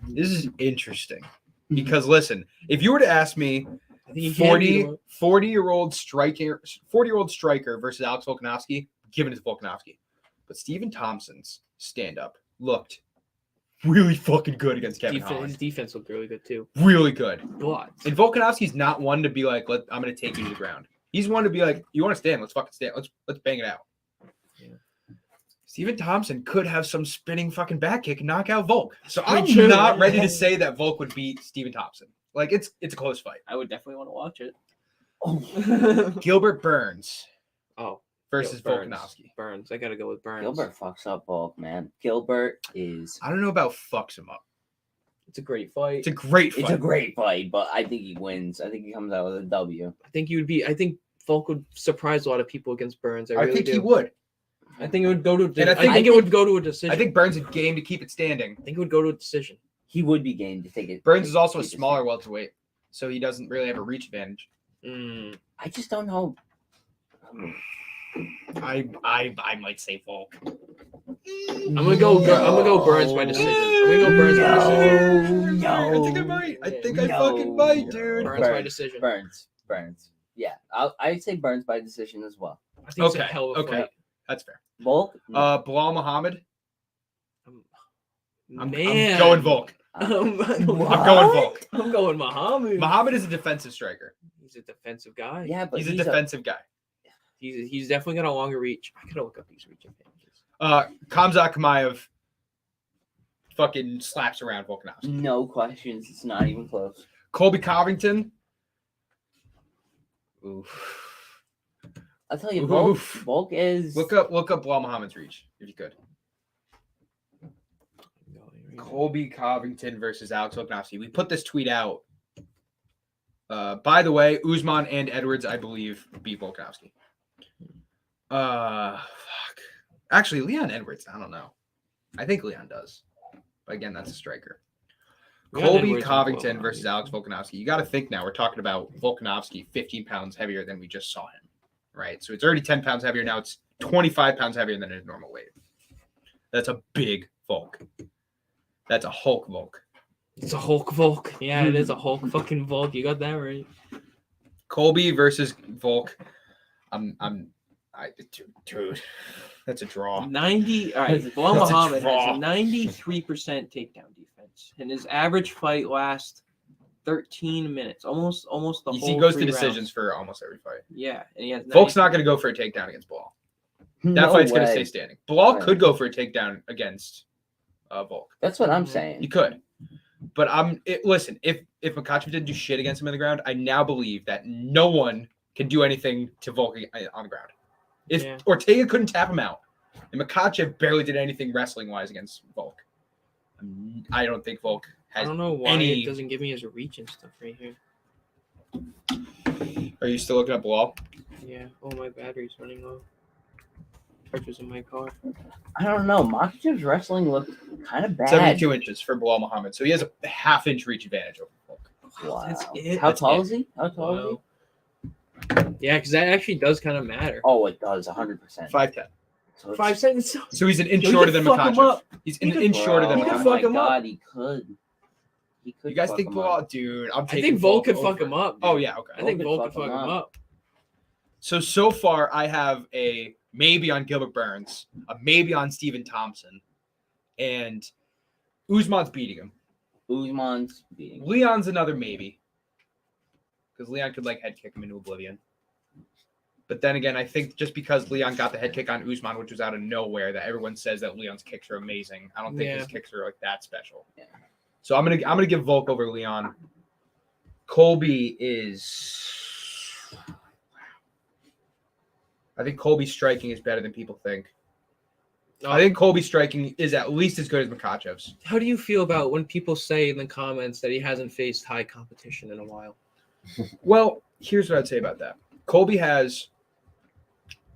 This is interesting. Because listen, if you were to ask me I think he can beat him up. 40-year-old striker versus Alex Volkanovski, give it to Volkanovski. But Stephen Thompson's stand-up looked really fucking good against Kevin His Holland. defense looked really good too. Really good. But And Volkanovski's not one to be like, I'm going to take you to the ground. He's one to be like, you want to stand? Let's fucking stand. Let's bang it out. Yeah. Stephen Thompson could have some spinning fucking back kick and knock out Volk. So I'm pretty true. not ready to say that Volk would beat Stephen Thompson. Like it's a close fight. I would definitely want to watch it. Oh, Gilbert Burns Oh, versus Burns. Volkanovski. Burns. I gotta go with Burns. Gilbert fucks up Volk, man. Gilbert is. I don't know about fucks him up. It's a great fight. It's a great fight. It's a great fight, but I think he wins. I think he comes out with a W. I think Volk would surprise a lot of people against Burns. I I really think do. he would. I think it would go to. And I think- it would go to a decision. I think Burns is game to keep it standing. it would go to a decision. He would be game to take it. Burns is also a take it. smaller welterweight, so he doesn't really have a reach advantage. I just don't know. I might say Volk. I'm gonna go Burns by decision. I'm gonna go Burns by decision. I think I might. I think I No. fucking might, dude. Burns by Burns. decision. Burns. Yeah, I'd say Burns by decision as well. I think it's a Okay, hell of a okay. fight. That's fair. Volk. Bilal Muhammad. I'm Man, going Volk. I'm I'm going going Volk. I'm going Muhammad. Muhammad is a defensive striker. He's a defensive guy. Yeah, but He's a defensive guy. He's definitely got a longer reach. I gotta look up these reach advantages. Khamzat Chimaev fucking slaps around Volkanovski. No questions. It's not even close. Colby Covington. Oof. I'll tell you, Volk, Oof. Volk is. Look up Bilal Muhammad's reach, if you could. Colby Covington versus Alex Volkanovski. We put this tweet out By the way, Usman and Edwards, I believe, beat Volkanovski. Fuck. Actually, Leon Edwards, I don't know. I think Leon does. But again, that's a striker. Leon Colby Edwards Covington and versus Alex Volkanovski. You got to think now. We're talking about Volkanovski 15 pounds heavier than we just saw him, right? So it's already 10 pounds heavier. Now it's 25 pounds heavier than his normal weight. That's a big Volk. That's a Hulk Volk. It's a Hulk Volk. Yeah, it is a Hulk fucking Volk. You got that right. Colby versus Volk. Dude, that's a draw. 90. All right, Bilal That's a Muhammad draw. has 93% takedown defense, and his average fight lasts 13 minutes, almost the whole. He goes to 3 decisions rounds. for almost every fight. Yeah, and he has. Volk's 93 not going to go for a takedown against Bilal. That No fight's going to way. stay standing. Bilal Right. could go for a takedown against Volk. That's what I'm He saying. could. But listen, if Makhachev didn't do shit against him on the ground, I now believe that no one can do anything to Volk on the ground. If Yeah. Ortega couldn't tap him out, and Makhachev barely did anything wrestling-wise against Volk, I don't think Volk I has don't know why any... it doesn't give me his reach and stuff right here. Are you still looking at Bilal? Yeah. Oh, my battery's running low. Charger's in my car. I don't know. Makhachev's wrestling looked kind of bad. 72 inches for Bilal Muhammad. So he has a half-inch reach advantage over Volk. Wow. That's it. How That's tall it. is he? How tall is he? Wow. Yeah, because that actually does kind of matter. Oh, it does, 100%. 5'10". So it's- 5 seconds. So he's an inch Yo, he shorter could than fuck him Makhachev. up. He's He an could- inch shorter than Bro, He could Makhachev. fuck oh him my up. God, he could. He could. You guys fuck think him Bilal? up. Dude, I'm I taking think Volk could over. fuck him up. Dude. Oh, yeah, okay. I think Volk Volk could could fuck him up. So far, I have a maybe on Gilbert Burns, a maybe on Stephen Thompson, and Usman's beating him. Usman's beating. Leon's another maybe, because Leon could head kick him into oblivion. But then again, I think just because Leon got the head kick on Usman, which was out of nowhere, that everyone says that Leon's kicks are amazing. I don't think his kicks are that special. Yeah. So I'm gonna give Volk over Leon. Colby is. I think Colby's striking is better than people think. I think Colby's striking is at least as good as Makhachev's. How do you feel about when people say in the comments that he hasn't faced high competition in a while? Well, here's what I'd say about that. Colby has,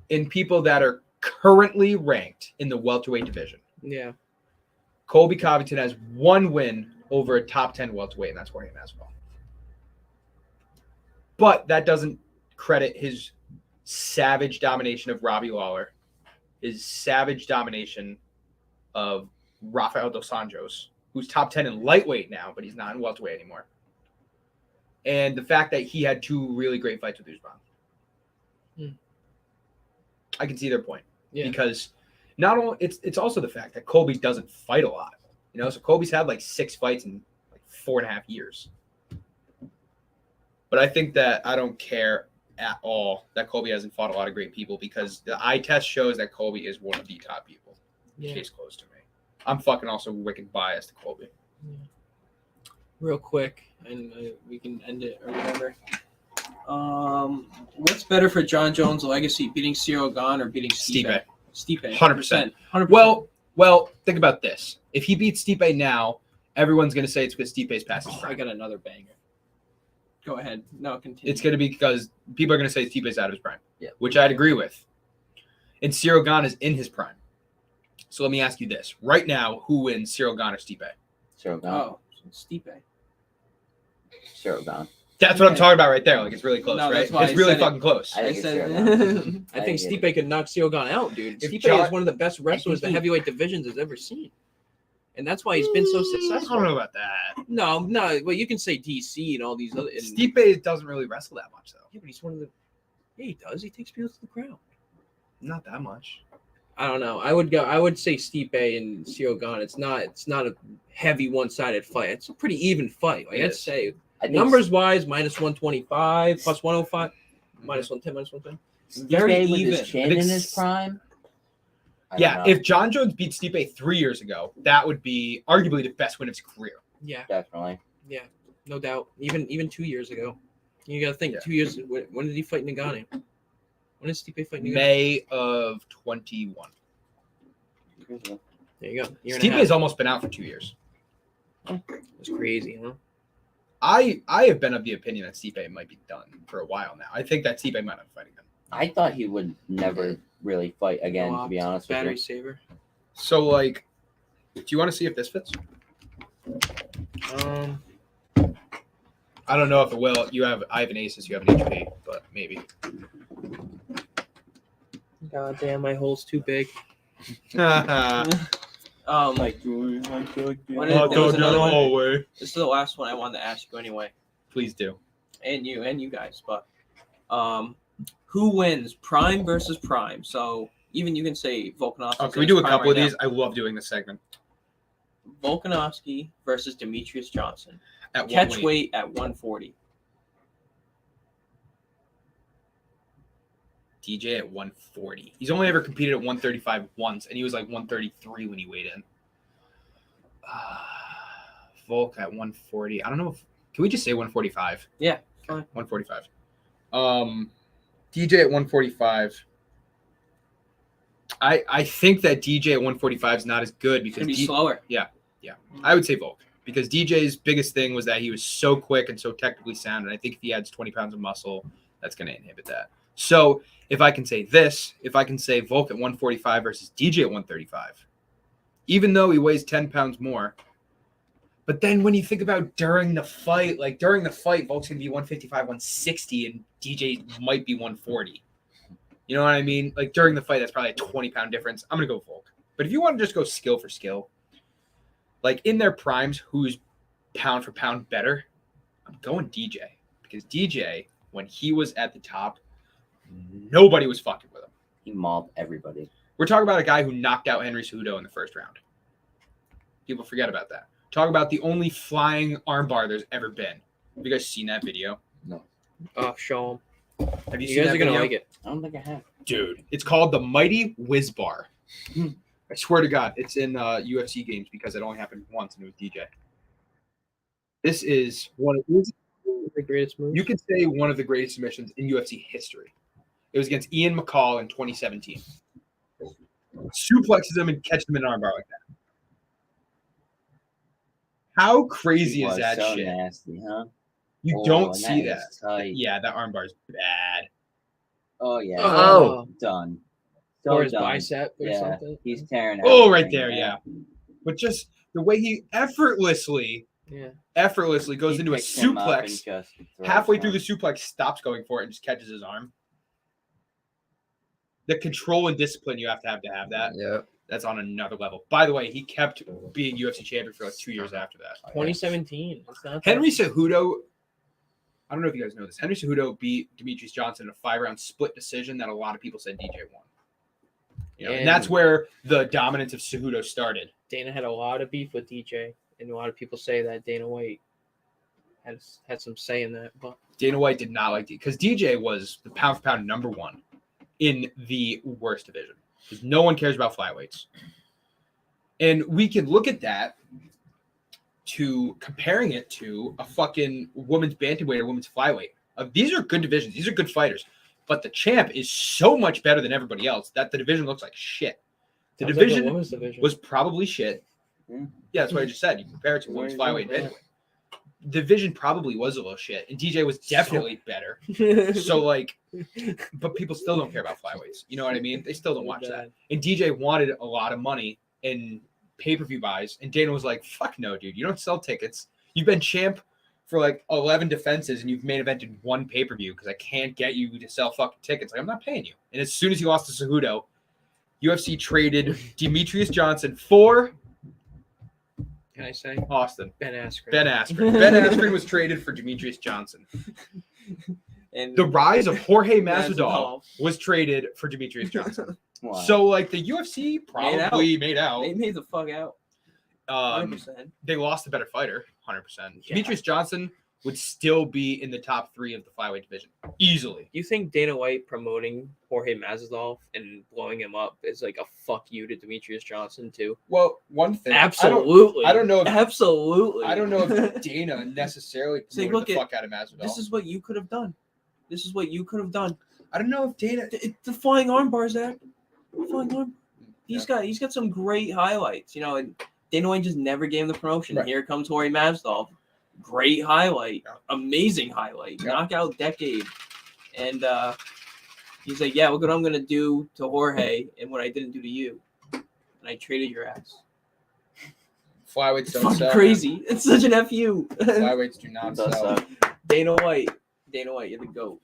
in people that are currently ranked in the welterweight division, Yeah. Colby Covington has one win over a top 10 welterweight, and that's Jorge Masvidal. But that doesn't credit his savage domination of Robbie Lawler, his savage domination of Rafael dos Anjos, who's top 10 in lightweight now, but he's not in welterweight anymore. And the fact that he had two really great fights with Usman. I can see their point. Yeah. Because not only it's also the fact that Colby doesn't fight a lot. So Colby's had 6 fights in 4.5 years. But I think that I don't care at all that Colby hasn't fought a lot of great people, because the eye test shows that Colby is one of the top people. Yeah. Case closed to me. I'm fucking also wicked biased to Colby. Real quick, and we can end it or whatever. What's better for John Jones' legacy, beating Cyril Gane or beating Stipe? Stipe. 100%. 100%. Well, think about this. If he beats Stipe now, everyone's going to say it's because Stipe's past his I prime. got another banger. Go ahead. No, continue. It's going to be because people are going to say Stipe's out of his prime, Yeah. which I'd agree with. And Cyril Gane is in his prime. So let me ask you this. Right now, who wins, Cyril Gane or Stipe? Cyril Gane. Oh, Stipe. Cyril Gane. That's what I'm talking about right there. It's really close, No, right? that's why It's I really said it. fucking close. I I think it's said, Cyril Gane. I think I get Stipe could knock Cyril Gane out, dude. If Stipe John- is one of the best wrestlers the he- heavyweight divisions has ever seen. And that's why he's been so I successful. don't know about that. No, but you can say DC and all these other. And, Stipe doesn't really wrestle that much, though. yeah, but he's one of the. Yeah, he does. He takes people to the ground. Not that much. I don't know. I would say Stipe and Cyril Gane. It's not a heavy one-sided fight. It's a pretty even fight. It I'd is. say I think numbers wise, minus 125, plus 105, minus 110, minus 110. Very Stipe with even. his chin I think in his prime. I don't Yeah, know. if John Jones beat Stipe 3 years ago, that would be arguably the best win of his career. Yeah, Definitely. no doubt. Even 2 years ago, you got to think. Yeah. 2 years. When did he fight Nagano? When did Stipe fight Nagano? May of 21. There you go. Year and a Stipe half. has almost been out for 2 years. It's crazy, huh? I have been of the opinion that Stipe might be done for a while now. I think that Stipe might not fight again. I thought he would never really fight again, to be honest with Battery you. saver. So, like, do you want to see if this fits? I don't know if it will. I have an Asus, you have an HP, but maybe. God damn, my hole's too big. Like, What is- there was another one. This is the last one I wanted to ask you anyway, Please do. and you guys. But who wins, Prime versus Prime? So even you can say Volkanovski. Oh, can we do a couple of these? I love doing this segment. Volkanovski versus Demetrius Johnson. At what Catch weight at 140. DJ at 140. He's only ever competed at 135 once, and he was like 133 when he weighed in. Volk at 140. I don't know if can we just say 145? Yeah, fine. 145. DJ at 145. I think that DJ at 145 is not as good It's because gonna be slower. I would say Volk because DJ's biggest thing was that he was so quick and so technically sound, and I think if he adds 20 pounds of muscle, that's going to inhibit that. So if I can say Volk at 145 versus DJ at 135, even though he weighs 10 pounds more, but then when you think about during the fight, Volk's going to be 155, 160, and DJ might be 140. You know what I mean? Like during the fight, that's probably a 20-pound difference. I'm going to go Volk. But if you want to just go skill for skill, like in their primes, who's pound for pound better, I'm going DJ. Because DJ, when he was at the top, nobody was fucking with him. He mauled everybody. We're talking about a guy who knocked out Henry Cejudo in the first round. People forget about that. Talk about the only flying armbar there's ever been. Have you guys seen that video? No. Oh, show them. Have you You seen guys that are gonna video? like it. I don't think I have. Dude, it's called the Mighty Whiz Bar. I swear to God, it's in UFC games because it only happened once and it was DJ. This is The greatest move. you could say one of the greatest submissions in UFC history. It was against Ian McCall in 2017. Suplexes him and catches him in an armbar like that. How crazy He is was that so shit? nasty, huh? You Oh, don't and see that that. is tight. Yeah, that armbar is bad. Oh yeah. Oh. Done. or So his done. bicep or Yeah, something. he's tearing. Oh, right everything, there, yeah. But just the way he effortlessly goes He into a picks him up and suplex. just throws Halfway him. through the suplex, stops going for it and just catches his arm. The control and discipline you have to have that. Yeah. That's on another level. By the way, he kept being UFC champion for like 2 years after that. 2017. It's not Henry Cejudo, I don't know if you guys know this. Henry Cejudo beat Demetrius Johnson in a 5-round split decision that a lot of people said DJ won. You know, and that's where the dominance of Cejudo started. Dana had a lot of beef with DJ, and a lot of people say that Dana White had some say in that. But Dana White did not like because DJ was the pound for pound number one in the worst division because no one cares about flyweights. And we can look at that to comparing it to a fucking women's bantamweight or women's flyweight. These are good divisions. These are good fighters. But the champ is so much better than everybody else that the division looks like shit. The sounds like division women's division was probably shit. Yeah. Yeah, that's what I just said. You compare it to women's Where flyweight is and it? bantamweight. Division probably was a little shit, and DJ was definitely better. So, like, but people still don't care about flyweights. You know what I mean? They still don't watch that. And DJ wanted a lot of money in pay-per-view buys, and Dana was like, fuck no, dude. You don't sell tickets. You've been champ for like 11 defenses, and you've main evented one pay-per-view because I can't get you to sell fucking tickets. Like, I'm not paying you. And as soon as he lost to Cejudo, UFC traded Demetrius Johnson for Can I say Austin. Ben Askren? Ben Askren. Ben Askren was traded for Demetrius Johnson. And The rise of Jorge Masvidal Masvidal. was traded for Demetrius Johnson. Wow. So, like, the UFC probably made out. They made the fuck out. 100%. They lost a better fighter, 100%. Yeah. Demetrius Johnson would still be in the top 3 of the flyweight division, easily. Do you think Dana White promoting Jorge Masvidal and blowing him up is like a fuck you to Demetrius Johnson too? Well, one thing. Absolutely. I don't know if- Absolutely. I don't know if Dana necessarily See, promoted look the at- fuck out of Masvidal. This is what you could have done. This is what you could have done. I don't know if Dana. The flying armbar, Zach. The flying arm. He's got some great highlights, you know. And Dana White just never gave him the promotion. Right. And here comes Jorge Masvidal. great highlight, Yeah. amazing highlight, Yeah. knockout decade. And he's like, yeah, look what I'm gonna do to Jorge and what I didn't do to you. And I traded your ass. Flyweights It's don't fucking sell. crazy. Man. It's such an FU. Flyweights do not It does sell. suck. Dana White, you're the GOAT.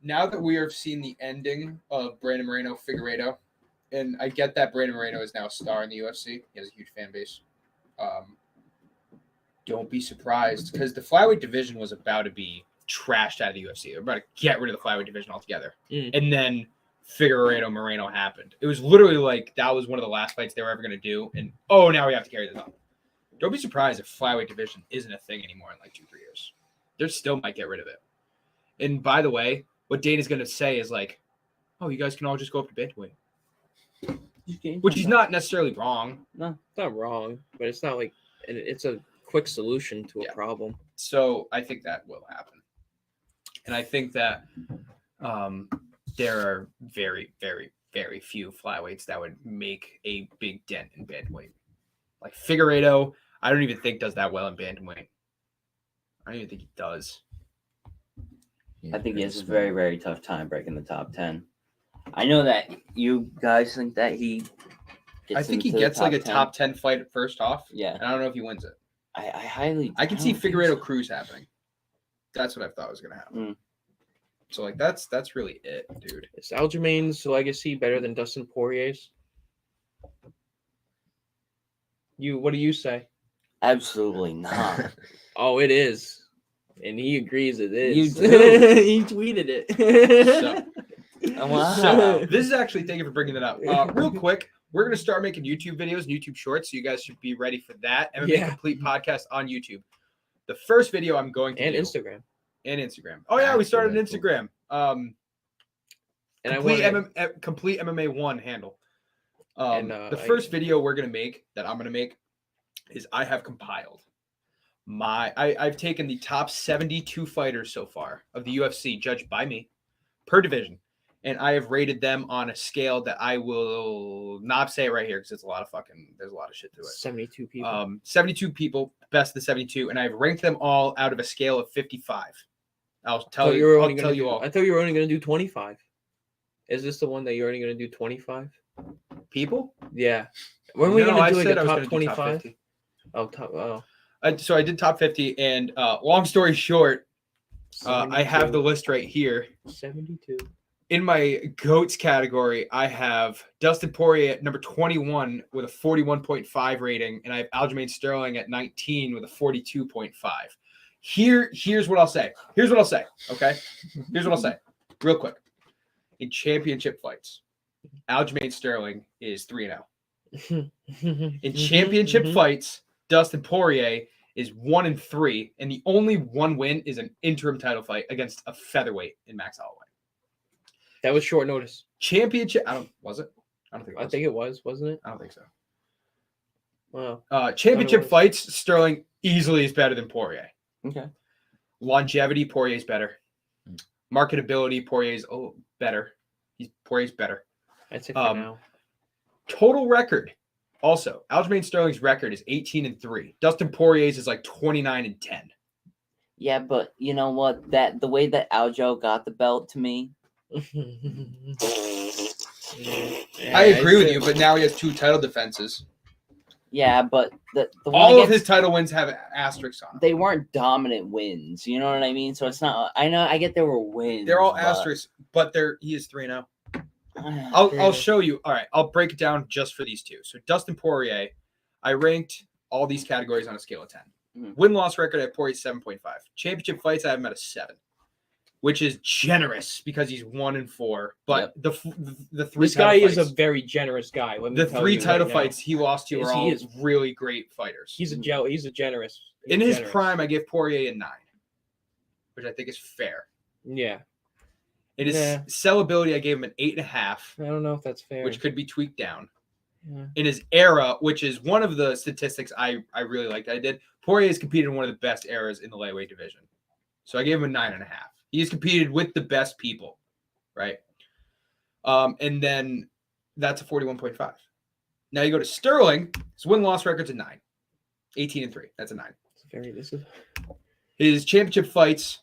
Now that we have seen the ending of Brandon Moreno Figueiredo, and I get that Brandon Moreno is now a star in the UFC. He has a huge fan base. Don't be surprised because the flyweight division was about to be trashed out of the UFC. They were about to get rid of the flyweight division altogether. And then Figueiredo Moreno happened. It was literally like that was one of the last fights they were ever going to do. And now we have to carry this on. Don't be surprised if flyweight division isn't a thing anymore in like 2-3 years. They still might get rid of it. And by the way, what Dana's going to say is like, oh, you guys can all just go up to bantamweight. Which he's not necessarily wrong. No, it's not wrong, but it's not like it's a quick solution to a problem. So I think that will happen. And I think that there are very, very, very few flyweights that would make a big dent in bantamweight. Like Figueiredo, I don't even think does that well in bantamweight. I don't even think he does. I think he has a very, very tough time breaking the top 10. I know that you guys think that he gets I think he into the gets like a 10. top 10 fight first off. Yeah. And I don't know if he wins it. I can see don't think Figueiredo so. Cruz happening. That's what I thought was going to happen. Mm. So like that's really it, dude. Is Aljamain's legacy better than Dustin Poirier's? What do you say? Absolutely not. Oh, it is. And he agrees it is. You do. He tweeted it. Wow. So this is actually, thank you for bringing that up. Real quick, we're going to start making YouTube videos, YouTube shorts. So you guys should be ready for that. MMA Yeah. Complete podcast on YouTube. The first video I'm going to And do, Instagram. and Instagram. Oh yeah, we started an Instagram. And Complete MMA 1 handle. The I- first video we're gonna make that I'm gonna make is I have compiled I've taken the top 72 fighters so far of the UFC, judged by me, per division, and I have rated them on a scale that I will not say it right here because there's a lot of shit to it. 72 people. 72 people, best of the 72, and I've ranked them all out of a scale of 55. I'll tell you all. I thought you were only going to do 25. Is this the one that you're only going to do 25? People? Yeah. When we No, going I to do like said I a was top gonna do top 25? 50. Oh. So I did top 50, and long story short, I have the 72. list right here. 72. In my GOATs category, I have Dustin Poirier at number 21 with a 41.5 rating, and I have Aljamain Sterling at 19 with a 42.5. Here's what I'll say. Okay? Here's what I'll say. Real quick. In championship fights, Aljamain Sterling is 3-0. In championship fights, Dustin Poirier is 1-3, and the only one win is an interim title fight against a featherweight in Max Holloway. That was short notice. Championship, was it? I don't think it was. I think it was, wasn't it? I don't think so. Wow. Championship was. fights, Sterling easily is better than Poirier. Okay. Longevity, Poirier's better. Marketability, Poirier's better. Poirier's better. I'd say for now. Total record. Also, Aljamain Sterling's record is 18-3. Dustin Poirier's is like 29-10. Yeah, but you know what? The way that Aljo got the belt to me. I agree with you, but now he has 2 title defenses. Yeah, but the one All of against- his title wins have asterisks on them. they weren't dominant wins. You know what I mean? So it's not. I get there were wins. They're all but- asterisks, but he is 3-0. I'll show you. All right, I'll break it down just for these two. So Dustin Poirier, I ranked all these categories on a scale of 10. Mhm. Win-loss record at Poirier 7.5. Championship fights I have him at a 7, which is generous because he's 1-4. But the 3 This guy title is a fights, very generous guy. Let me the tell 3 you title right now. fights he lost to Yes, are he all is. really great fighters. He's a generous. In he's his generous. prime, I give Poirier a 9, which I think is fair. Yeah. In his Yeah. sellability, I gave him an 8.5, I don't know if that's fair. which could be tweaked down. Yeah. In his era, which is one of the statistics I really liked that I did, Poirier has competed in one of the best eras in the lightweight division. So I gave him a 9.5. He's competed with the best people, right? And then that's a 41.5. Now you go to Sterling, his win-loss record's a 9. 18-3. That's a 9. His championship fights,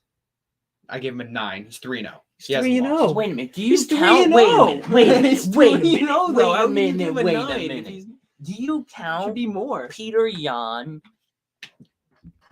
I gave him a 9. He's 3-0. He hasn't 3-0. lost. Wait a minute. Do you He's count? 3-0. Wait a minute. Wait a minute. He's Wait a 3-0 minute. though. Wait How a can you minute. give him a Wait 9 a if minute. he's- Do you Should count be more. Peter Yan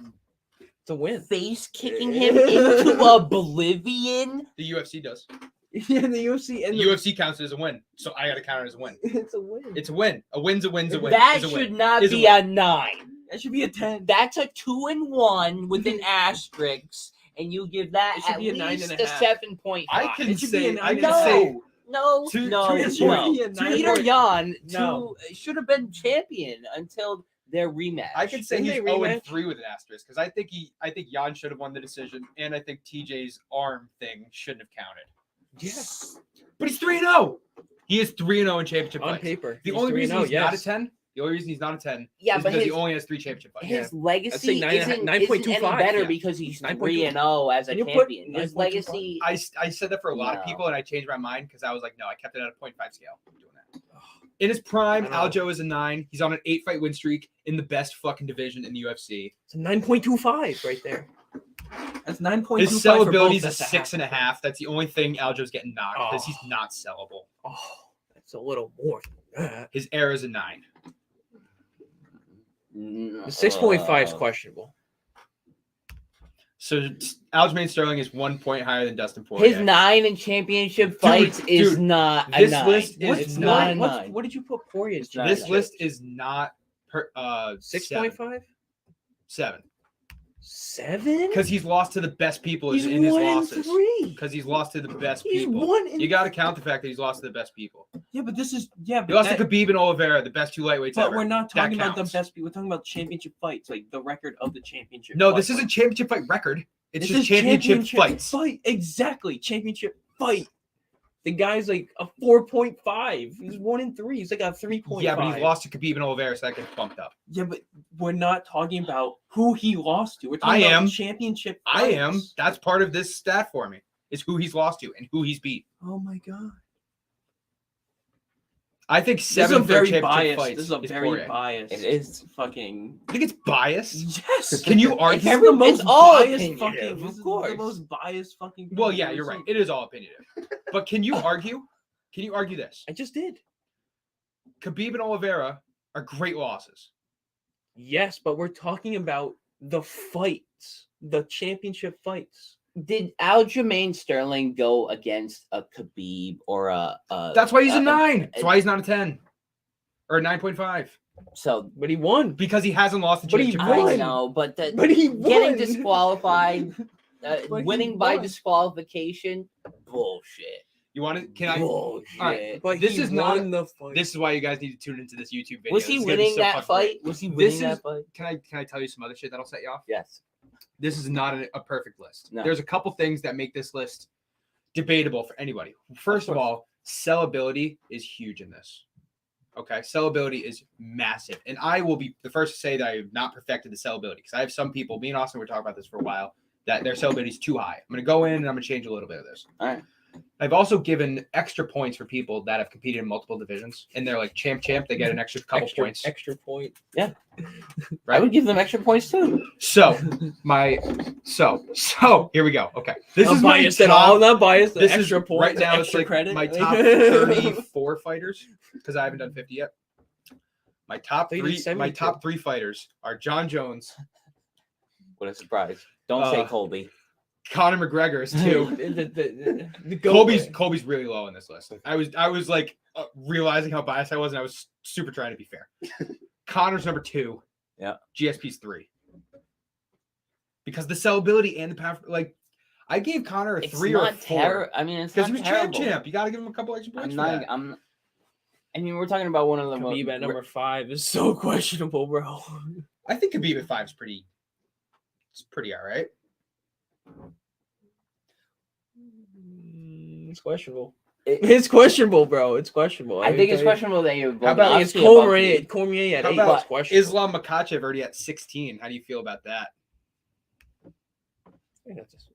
It's a win. face kicking him into oblivion? The UFC does. Yeah, the UFC and The UFC counts it as a win, so I got to count it as a win. it's a win. It's a win. A win's a win's a win. That Is a should win. not Is a be win. a 9. That should be a 10. That's a 2-1 with an asterisk, and you give that It should at be a least 9.5. a 7.5. I can It should be say. a I can 9.5. say. No, Two- no, two- it should no. be a Peter 9.5. Yan No. should have been champion until their rematch. I can say Didn't he's they rematch? 0-3 with an asterisk because I think Jan should have won the decision, and I think TJ's arm thing shouldn't have counted. Yes. But he's 3-0. He is 3-0 in championship On fights. paper. The he's only reason 3-0, he's not a yes. 10. The only reason he's not a 10 Yeah, is but because his, he only has 3 championship fights. his I'd say legacy 9.5 isn't any 9.25, better yeah. because he's 9.25. 3-0 as a Can you put champion. His 9.25? legacy. I said that for a lot of No. people, and I changed my mind because I was like, no, I kept it at a 0.5 scale. I'm doing that. In his prime, I know. Aljo is a 9. He's on an 8-fight win streak in the best fucking division in the UFC. It's a 9.25 right there. That's 9.25. His for both. sellability is a That's 6.5. That's the only thing Aljo's getting knocked because he's Oh. not sellable. Oh, that's a little more than that. His air is a 9. The 6.5 is questionable. So Aljamain Sterling is 1 point higher than Dustin Poirier. His 9 in championship fights is dude, not a this 9. list is It's not- not a 9. What did you put Poirier's? It's not This a list is not 6.5? 7 7? because he's lost to the best people He's in his 1 and losses. 3. Because he's lost to the best He's people. 1 and You got to count the fact that he's lost to the best people. Yeah, but this is He but lost that- to Khabib and Oliveira, the best 2 lightweights But ever. we're not That talking about the counts. best. We're talking about championship fights, like the record of the championship. No, fight. this isn't championship fight record. It's This just is championship fights. fight. Exactly, championship fight. The guy's like a 4.5. He's 1 and 3. He's like a 3.5. Yeah, but he's lost to Khabib and Oliveira, so that gets bumped up. Yeah, but we're not talking about who he lost to. We're talking I about am. championship I fights. am. That's part of this stat for me. Is who he's lost to and who he's beat. Oh my god. I think This is a 7 for very championship biased. fights This is a is very Poirier. biased. It is. Fucking. I think it's biased. Yes. Can you argue? It's the most It's all biased opinionative, fucking. of This is course. the most biased fucking. Well, thing yeah, I've you're ever right. seen. It is all opinionative. But can you argue? Can you argue this? I just did. Khabib and Oliveira are great losses. Yes, but we're talking about the fights, the championship fights. Did Aljamain Sterling go against a Khabib or a That's why he's a 9. uh, That's why he's not a 10 or a 9.5 so But he won. because he hasn't lost the But he championship won. I fights. know, but But he getting won. disqualified, But he winning by won. disqualification, bullshit. You want to? Can I? Bullshit. All right, But This he is not- won the fight. This is why you guys need to tune into this YouTube video. Was he It's gonna be winning so that fucking fight? great. Was he This winning is- that fight? Can I tell you some other shit that'll set you off? Yes. This is not a perfect list. No. There's a couple things that make this list debatable for anybody. First of all, sellability is huge in this. Okay, sellability is massive, and I will be the first to say that I have not perfected the sellability because I have some people. Me and Austin were talking about this for a while that their sellability is too high. I'm going to go in and I'm going to change a little bit of this. All right. I've also given extra points for people that have competed in multiple divisions, and they're like champ. They get an extra couple points. Extra point. I Right? would give them extra points too. So here we go. Okay, this Not is my biased at top- all. Not biased. This is Extra point. right now. It's Extra like credit. my top 34 fighters because I haven't done 50 yet. My top So you did three. My 72. top 3 fighters are John Jones, What a surprise. Don't say Uh, Colby. Conor McGregor is 2. The goat Colby's really low on this list. I was like realizing how biased I was, and I was super trying to be fair. Conor's number 2. Yeah. GSP's 3. Because the sellability and the power, like I gave Conor a It's 3 or a not 4 terrible. I mean, it's because not he was terrible. champ. You got to give him a couple extra points. I'm for not. that. I mean, we're talking about one of the most. Khabib at number 5 is so questionable, bro. I think Khabib at 5 is pretty. It's pretty all right. It's questionable. It- It's questionable, bro. It's questionable. I think it's tell you. questionable that you. How about I think it's Volkanovski above Cormier. Khabib. Cormier at How 8 about is questionable. Islam Makhachev already at 16. How do you feel about that? I think that's just-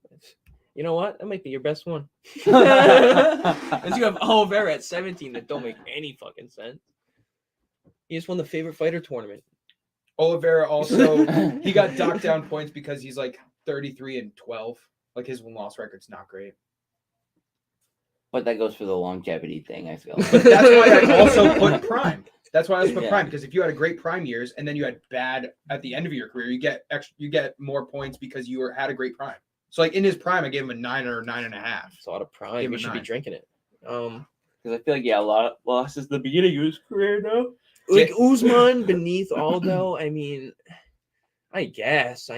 You know what? That might be your best one. Because you have Oliveira at 17 that don't make any fucking sense. He just won the favorite fighter tournament. Oliveira also he got docked down points because he's like 33-12. Like his win-loss record's not great. But that goes for the longevity thing, I feel. But that's why I also put prime. That's why I also put Yeah. prime, because if you had a great prime years and then you had bad at the end of your career, you get more points because you had a great prime. So like in his prime, I gave him a 9 or 9.5. It's a lot of Give prime. him We a should be 9. drinking it. Because I feel like, a lot of losses at the beginning of his career now. Like Yeah. Usman beneath Aldo. I mean, I guess.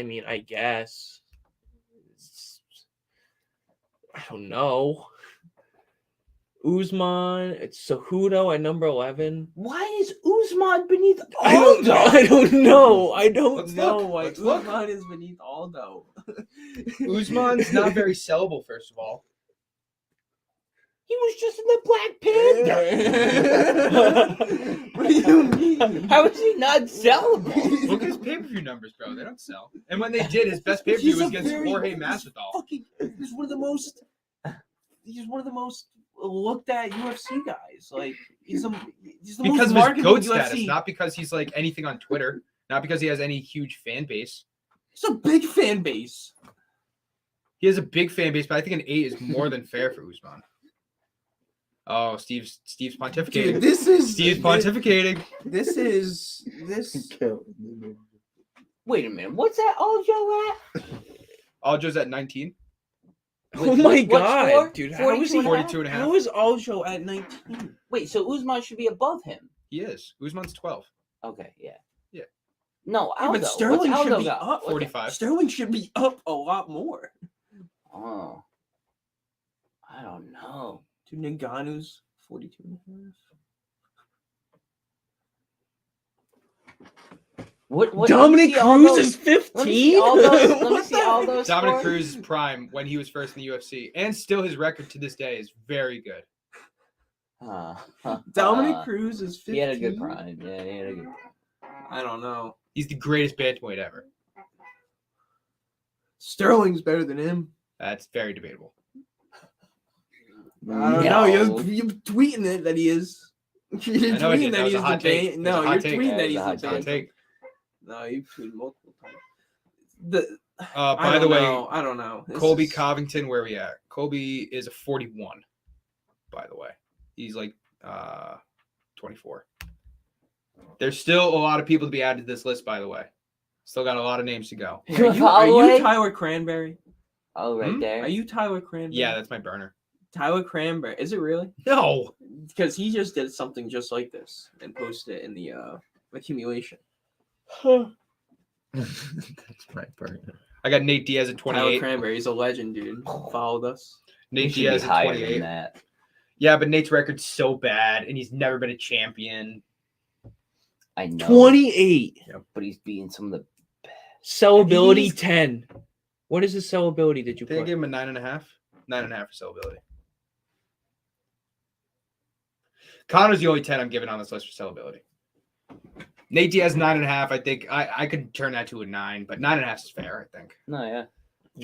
I don't know. Usman, it's Cejudo at number 11. Why is Usman beneath I don't know. Aldo? I don't know. I don't Let's know look. why Let's look. Usman is beneath Aldo. Usman's not very sellable, first of all. He was just in the Black Panther. What do you mean? How is he not sellable? Look at his pay-per-view numbers, bro. They don't sell. And when they did, his best pay-per-view He's was a against very- Jorge he's Masvidal. Fucking, he's one of the most. He's one of the most looked at UFC guys. Like he's the Because most of his marketable GOAT status, UFC. not because he's like anything on Twitter, not because he has any huge fan base. He's a big fan base. He has a big fan base, but I think an 8 is more than fair for Usman. Oh, Steve's pontificating. Dude, this is Steve's pontificating. This is this. Wait a minute. What's that Aljo at? Aljo's at 19. Oh my What god, score? dude! How is he? 42.5. How is Aljo at 19? Wait, so Usman should be above him. He is. Usman's 12. Okay, yeah. Yeah. No, Yeah, Aldo. but Sterling What's should Aldo be got? up. 45. Sterling should be up a lot more. Oh. I don't know. Dude, Ngannou's 42 and a half. What Dominic let me see Cruz Aldo's- is 15. Let me see Aldo's, let me What see the- Aldo's Dominic score. Cruz's prime when he was first in the UFC, and still his record to this day is very good. Dominic Cruz is 15. He had a good prime. Yeah, he had a good prime. I don't know. He's the greatest bantamweight ever. Sterling's better than him. That's very debatable. I don't know. You're tweeting it that he is. You're I know I tweeting did. That that was he's a hot the take. ban. That was No, a you're hot take. tweeting that That he's was a the hot Hot ban. take. No, you've tweeted multiple times. The By the way, I don't know. This Colby is- Covington, where we at? Colby is a 41. By the way, he's like 24. There's still a lot of people to be added to this list. By the way, still got a lot of names to go. Hey, are you Holloway? Tyler Cranberry? Oh, right Hmm? there. Are you Tyler Cranberry? Yeah, that's my burner. Tyler Cranberry. Is it really? No, Because he just did something just like this and posted it in the accumulation. That's my burner. I got Nate Diaz at Tyler 28. Cranberry, he's a legend, dude. Followed us. He Nate should be Diaz at higher 28. than that. Yeah, but Nate's record's so bad, and he's never been a champion. I know. 28. But he's beating some of the. Sellability He's- 10. What is his sellability that you I think I put? gave him a 9.5. 9.5 for sellability. Connor's the only 10 I'm giving on this list for sellability. Nate Diaz 9.5. I think I could turn that to a 9, but 9.5 is fair. I think No, yeah.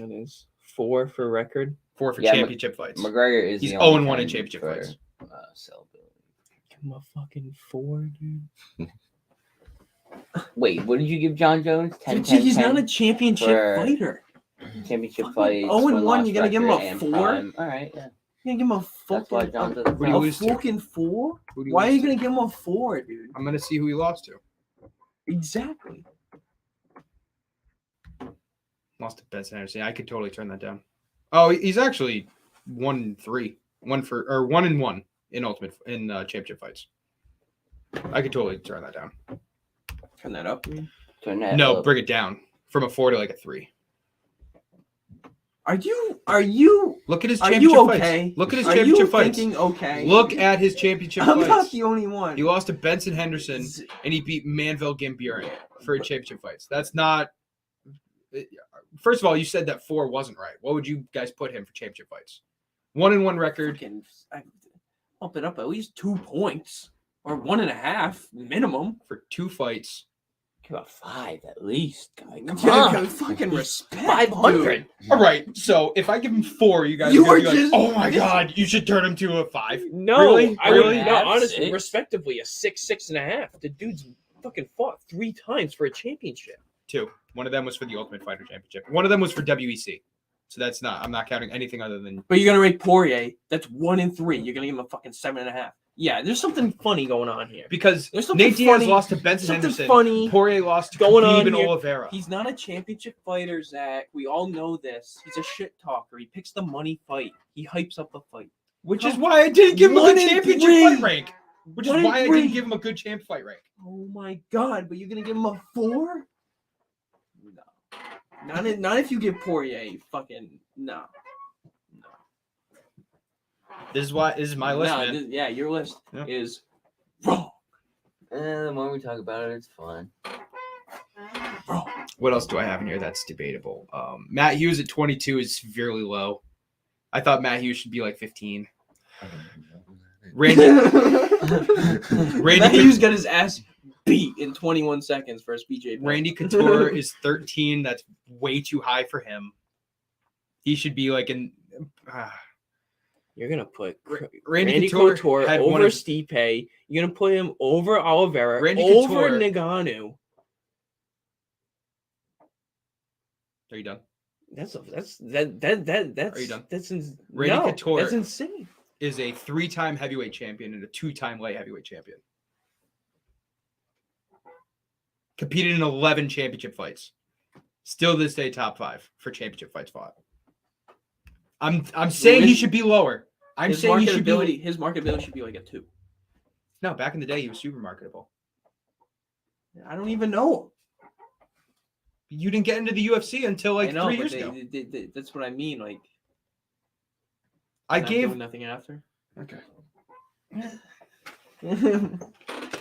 It is 4 for record. 4 for Yeah, championship fights. McGregor is. He's the only 0-1 in 10 championship for, fights. sellability. Give him a fucking 4, dude. Wait, what did you give John Jones? 10, Dude, 10, he's 10? not a championship for- fighter. championship fucking fights. 0-1, win-loss you're gonna give him a record, and 4? prime. All right, yeah. You're gonna give him a That's why fucking John's at a, the Who do you top. lose to? fucking 4? Who do Why are lose you to? gonna give him a 4, dude? I'm gonna see who he lost to. Exactly. Lost to Benson Henderson. I could totally turn that down. Oh, he's actually 1-3, 1-1 in championship fights. I could totally turn that down. Turn that up. Man. Turn that No, up. bring it down from a 4 to like a 3. Are you Look at his are championship you okay? fights. Look at his Are championship you fights. thinking okay? Look at his championship I'm not fights. the only one. He lost to Benson Henderson and he beat Manvel Gambierian for championship fights. That's not. First of all, you said that 4 wasn't right. What would you guys put him for championship fights? 1-1 record. Fucking, bump it up at least 2 points or 1.5 minimum. For 2 fights. Give a 5 at least, guy. Come Yeah, on. fucking respect. 500. dude. All right, so if I give him 4, you guys You are gonna are be just- like, "Oh my god, you should turn him to a 5." No, Really? I Really? would no, Have honestly, 6? respectively, a 6, 6.5. The dude's fucking fought 3 times for a championship. 2. One of them was for the Ultimate Fighter Championship. One of them was for WEC. So that's not. I'm not counting anything other than. But you're gonna rate Poirier. That's 1 and 3. You're gonna give him a fucking 7.5. Yeah, there's something funny going on here. Because There's something Nate Diaz funny- lost to Benson something Henderson. funny Poirier lost to going on Khabib and here. Oliveira. He's not a championship fighter, Zach. We all know this. He's a shit talker. He picks the money fight. He hypes up the fight. Which is why I didn't give him a 1 good and championship 3. fight rank. Which is 1 and why I 3. didn't give him a good champ fight rank. Oh my god! But you're gonna give him a 4? No. Not if you give Poirier fucking no. This is my list, No, man. yeah, your list Yeah. is wrong. The more we talk about it, it's fun. What else do I have in here that's debatable? Matt Hughes at 22 is severely low. I thought Matt Hughes should be like 15. Randy Matt Hughes got his ass beat in 21 seconds versus BJ Penn. Randy Couture is 13. That's way too high for him. He should be like in. You're gonna put Randy Couture had over one of- Stipe. You're gonna put him over Oliveira, Randy over Couture- Ngannou. Are you done? That's Are you done? That's Randy Couture- That's insane. Is a 3-time heavyweight champion and a 2-time light heavyweight champion. Competed in 11 championship fights. Still to this day, top 5 for championship fights fought. I'm saying he should be lower. I'm His saying he should be. marketability should be like a 2. No, back in the day, he was super marketable. I don't even know. You didn't get into the UFC until like I know, 3 but years ago. that's what I mean. Like, I not gave. doing nothing after. Okay. He's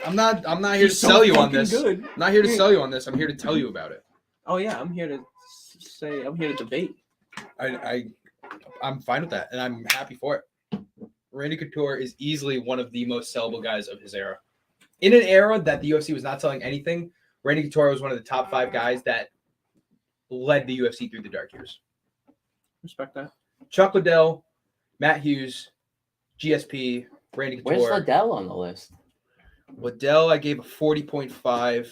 I'm not here to sell you on this. Good. I'm not here to sell you on this. I'm here to tell you about it. Oh yeah, I'm here to debate. I'm fine with that, and I'm happy for it. Randy Couture is easily one of the most sellable guys of his era. In an era that the UFC was not selling anything, Randy Couture was one of the top 5 guys that led the UFC through the dark years. Respect that. Chuck Liddell, Matt Hughes, GSP, Randy Where's Couture. Liddell on the list? Liddell, I gave a 40.5.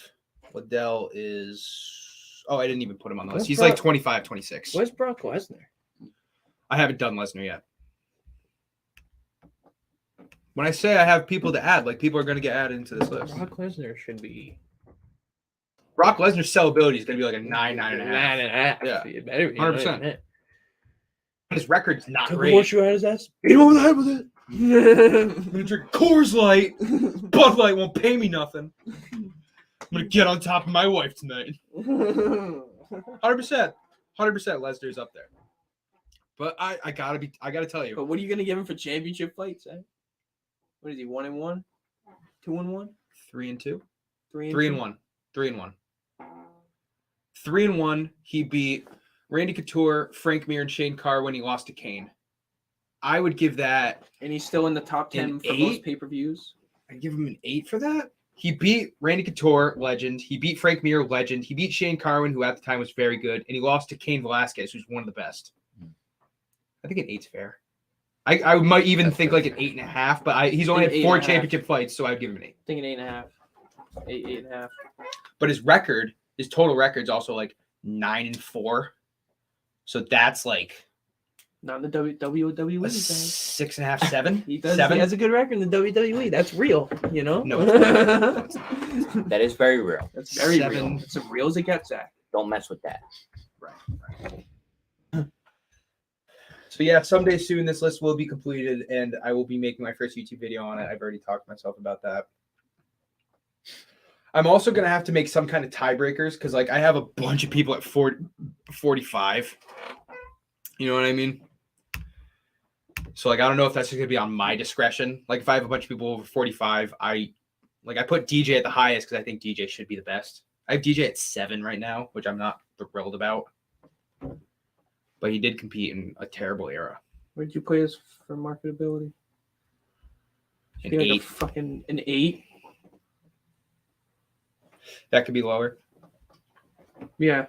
Liddell is... Oh, I didn't even put him on the list. Where's He's Brock? like 25, 26. Where's Brock Lesnar? I haven't done Lesnar yet. When I say I have people to add, like people are going to get added into this list. Brock Lesnar should be Brock Lesnar's sellability is going to be like a 9, 9.5. 9.5. Yeah. It better be 100%. His record's not Took a great. horseshoe out of his ass. Beat him over the head with it. I'm going to drink Coors Light. Bud Light won't pay me nothing. I'm going to get on top of my wife tonight. 100%. 100% Lesnar's up there. But I gotta tell you. But what are you gonna give him for championship fights? Eh? What is he? 1 and 1, 2 and 1, 3 and 2? 3 and 3 2? and 1. 3 and 1. 3 and 1. He beat Randy Couture, Frank Mir, and Shane Carr when he lost to Kane. I would give that. And he's still in the top 10 An for most 8? pay-per-views. I'd give him an 8 for that. He beat Randy Couture, legend. He beat Frank Mir, legend. He beat Shane Carwin, who at the time was very good, and he lost to Cain Velasquez, who's one of the best. I think an 8's fair. I might even think like an 8.5, but he's only Think had 4 8.5. championship fights, so I'd give him an 8. I think an 8.5. 8.5. But his total record's also like 9 and 4. So that's like Not in the WWE. a man. 6.5, 7. He does. 7. He has a good record in the WWE. That's real, you know. No, it's not. No, it's not. That is very real. That's very 7. real. It's as real as it gets, Zach. Don't mess with that. Right. So yeah, someday soon this list will be completed, and I will be making my first YouTube video on it. I've already talked to myself about that. I'm also gonna have to make some kind of tiebreakers because, like, I have a bunch of people at 40, 45. You know what I mean? So, like, I don't know if that's just gonna be on my discretion. Like, if I have a bunch of people over 45, I put DJ at the highest because I think DJ should be the best. I have DJ at 7 right now, which I'm not thrilled about. But he did compete in a terrible era. Where'd you play us for marketability? An Like 8. an 8. That could be lower. Yeah.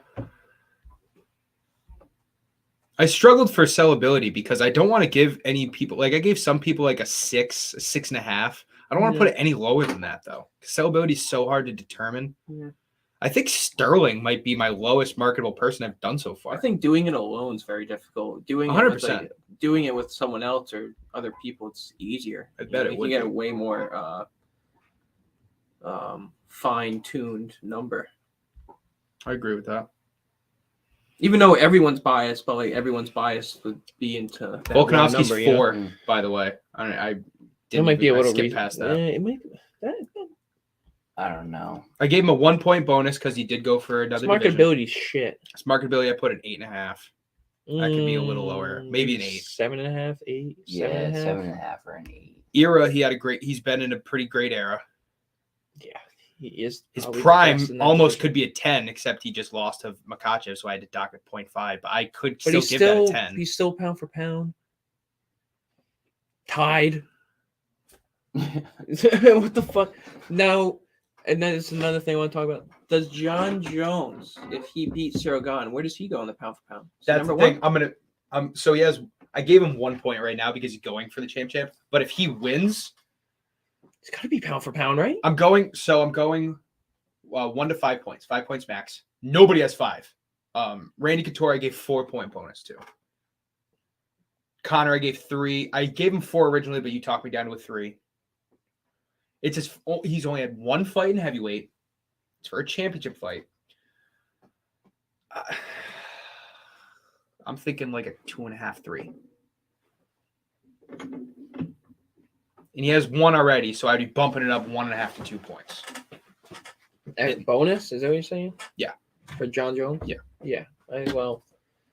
I struggled for sellability because I don't want to give any people, like, I gave some people like a 6, a 6.5. I don't want to Yeah. put it any lower than that though. Sellability is so hard to determine. Yeah. I think Sterling might be my lowest marketable person I've done so far. I think doing it alone is very difficult. Doing it with 100%. doing it with someone else or other people, it's easier. I bet it you would can get be. a way more fine-tuned number. I agree with that. Even though everyone's biased, but like everyone's bias would be into that one Volkanovski's number, you know? 4, Mm. by the way. I That didn't might be a even- I little skipped past that. It might be. I don't know. I gave him a 1-point bonus because he did go for His another division. marketability shit. His marketability, I put an 8.5. That could be a little lower. Maybe an 8. 7.5, 8, Yeah, 7.5. 7.5 or an 8. Era, he's been in a pretty great era. Yeah, he is. His probably the prime best in that almost division. could be a 10, except he just lost to Makachev, so I had to dock it 0.5. But I could But still he's give still that a 10. he's still pound for pound. Tied. What the fuck? Now, and then it's another thing I want to talk about. Does John Jones, if he beats Cyril Gane, where does he go in the pound for pound? Is he That's the number thing. I'm gonna so he has I gave him 1 point right now because he's going for the champ. But if he wins, It's got to be pound for pound, right? I'm going 1 to 5 points. 5 points max. Nobody has 5. Randy Couture I gave 4-point bonus to. Connor I gave 3. I gave him 4 originally, but you talked me down to a 3. He's only had 1 fight in heavyweight. It's for a championship fight. I'm thinking like a 2.5, 3. And he has 1 already, so I'd be bumping it up 1.5 to 2 points. Bonus? Is that what you're saying? Yeah. For John Jones? Yeah. Yeah. Well,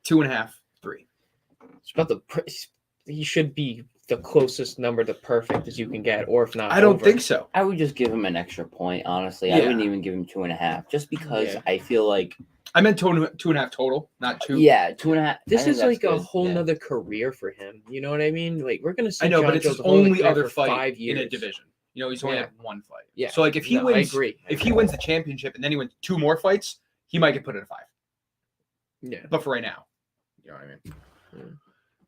2.5, 3. it's about he should be the closest number to perfect as you can get, or if not, I don't over. think so. I would just give him an extra point, honestly. I Yeah. wouldn't even give him 2.5, just because Yeah. I feel like, I meant 2.5 total, not 2. yeah, 2.5. This I think is like that's a good, whole yeah. nother career for him. You know what I mean? Like we're gonna see. I know, John but it's Jones his a whole only career other for fight 5 years. in a division. You know, he's only Yeah. had 1 fight. Yeah. So like if he No, wins, I agree. if he wins the championship and then he wins 2 more fights, he might get put at a 5. Yeah. But for right now, you know what I mean. Yeah.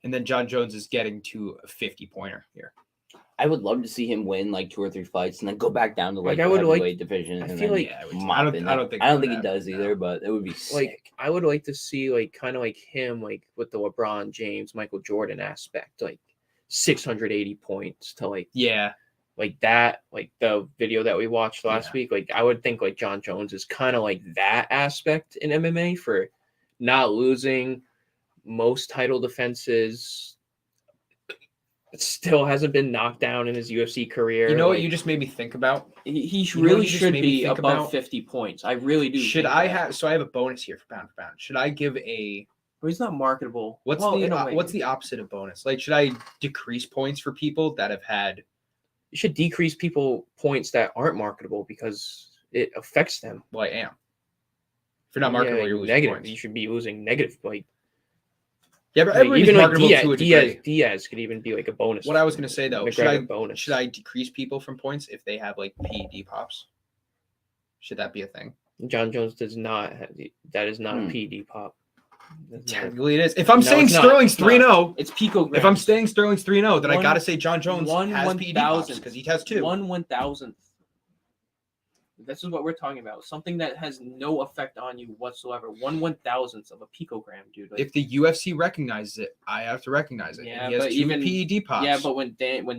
And then John Jones is getting to a 50-pointer here. I would love to see him win like 2 or 3 fights and then go back down to Like, like I the would like- heavyweight division. I and feel then like- Yeah, mop it. I don't think he that does would either, happen, but it would be sick. Like I would like to see like kind of like him like with the LeBron James, Michael Jordan aspect, like 680 points to like Yeah. that, like the video that we watched last Yeah. week. Like I would think like John Jones is kind of like that aspect in MMA for not losing, most title defenses. Still hasn't been knocked down in his UFC career. You know what like, you just made me think about? He You know what really you just should made me be think above about? 50 points. I really do. Should think I that. have so I have a bonus here for pound for pound. Should I give a But he's not marketable. what's Well, in a way. the opposite of bonus? Like should I decrease points for people that have had you should decrease people points that aren't marketable because it affects them. well I am. If you're not Yeah, marketable, you're losing negative. points. You should be losing negative. Like, Yeah, but like, everybody's even like marketable to a degree. Diaz could even be like a bonus. What I was gonna say though, McGregor bonus. should I decrease people from points if they have like PED pops? Should that be a thing? John Jones does not have that is not Hmm. a PD pop. That's not- Technically it is. If I'm No, saying it's not. Sterling's It's not. 3-0, It's picograms. if I'm saying Sterling's 3-0, then I One- gotta say John Jones one has PED pops 1,000th. because he has 2. 1/1000th. This is what we're talking about. Something that has no effect on you whatsoever. 1/1000th of a picogram, dude. Like, If the UFC recognizes it, I have to recognize it. Yeah, and he has but 2 even- PED pops. yeah, but when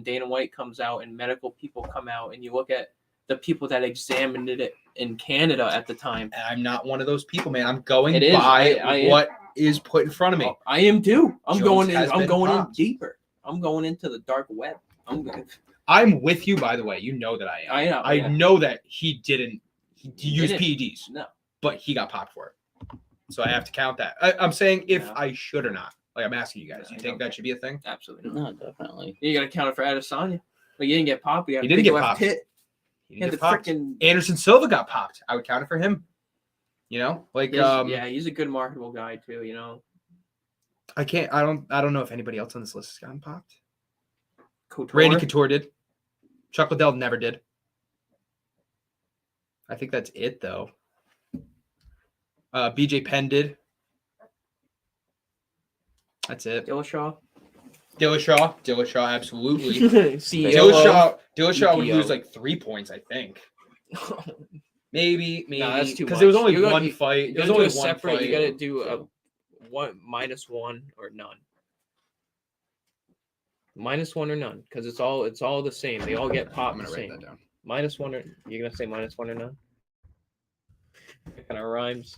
Dana White comes out and medical people come out and you look at the people that examined it in Canada at the time. And I'm not one of those people, man. I'm going It is. by I am. what is put in front of me. Oh, I am too. I'm Jones going in. has I'm been going in popped. deeper. I'm going into the dark web. I'm with you, by the way. You know that I am. I know. I yeah. know that he didn't use didn't. PEDs, No. but he got popped for it. So I have to count that. I'm saying if Yeah. I should or not. Like I'm asking you guys. Yeah, You I think know. that should be a thing? Absolutely not. No, definitely. You got to count it for Adesanya. Like you didn't get popped. You got He a didn't big get left popped. hit. He He had didn't the get popped. freaking. Anderson Silva got popped. I would count it for him. You know, like Yeah, he's a good marketable guy too. You know, I can't. I don't know if anybody else on this list has gotten popped. Couture. Randy Couture did. Chuck Liddell never did. I think that's it though. BJ Penn did. That's it. Dillashaw. Dillashaw, absolutely. CEO. Dillashaw would EPO. lose like 3 points, I think. Maybe. No, that's too because much. there was only You gotta- one you- fight. You There was gotta do only a one separate. fight. You gotta do a one -1 or none. -1 or none, because it's all the same. They all get I'm popped the gonna write same. that down. -1 or you're gonna say -1 or none? That kind of rhymes.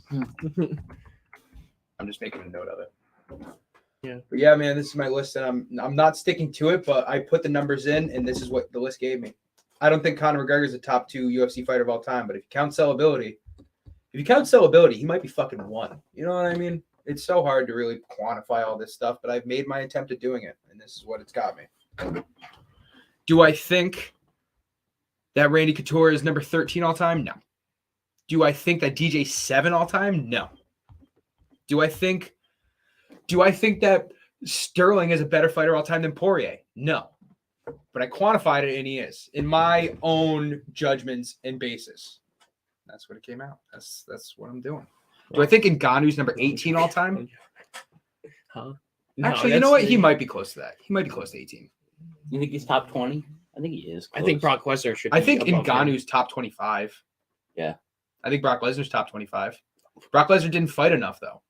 I'm just making a note of it. Yeah. But yeah, man, this is my list, and I'm not sticking to it, but I put the numbers in, and this is what the list gave me. I don't think Conor McGregor is a top 2 UFC fighter of all time, but if you count sellability, he might be fucking 1. You know what I mean? It's so hard to really quantify all this stuff, but I've made my attempt at doing it, and this is what it's got me. Do I think that Randy Couture is number 13 all time? No. Do I think that DJ's 7 all time? No. Do I think that Sterling is a better fighter all time than Poirier? No. But I quantified it, and he is, in my own judgments and basis. That's what it came out. That's what I'm doing. Do I think Ngannou's number 18 all time? Huh? Actually, you know what? He might be close to that. He might be close to 18. You think he's top 20? I think he is. I think close. Brock Lesnar should. I be think above him. Ngannou's top 25. Yeah. I think Brock Lesnar's top 25. Brock Lesnar didn't fight enough, though.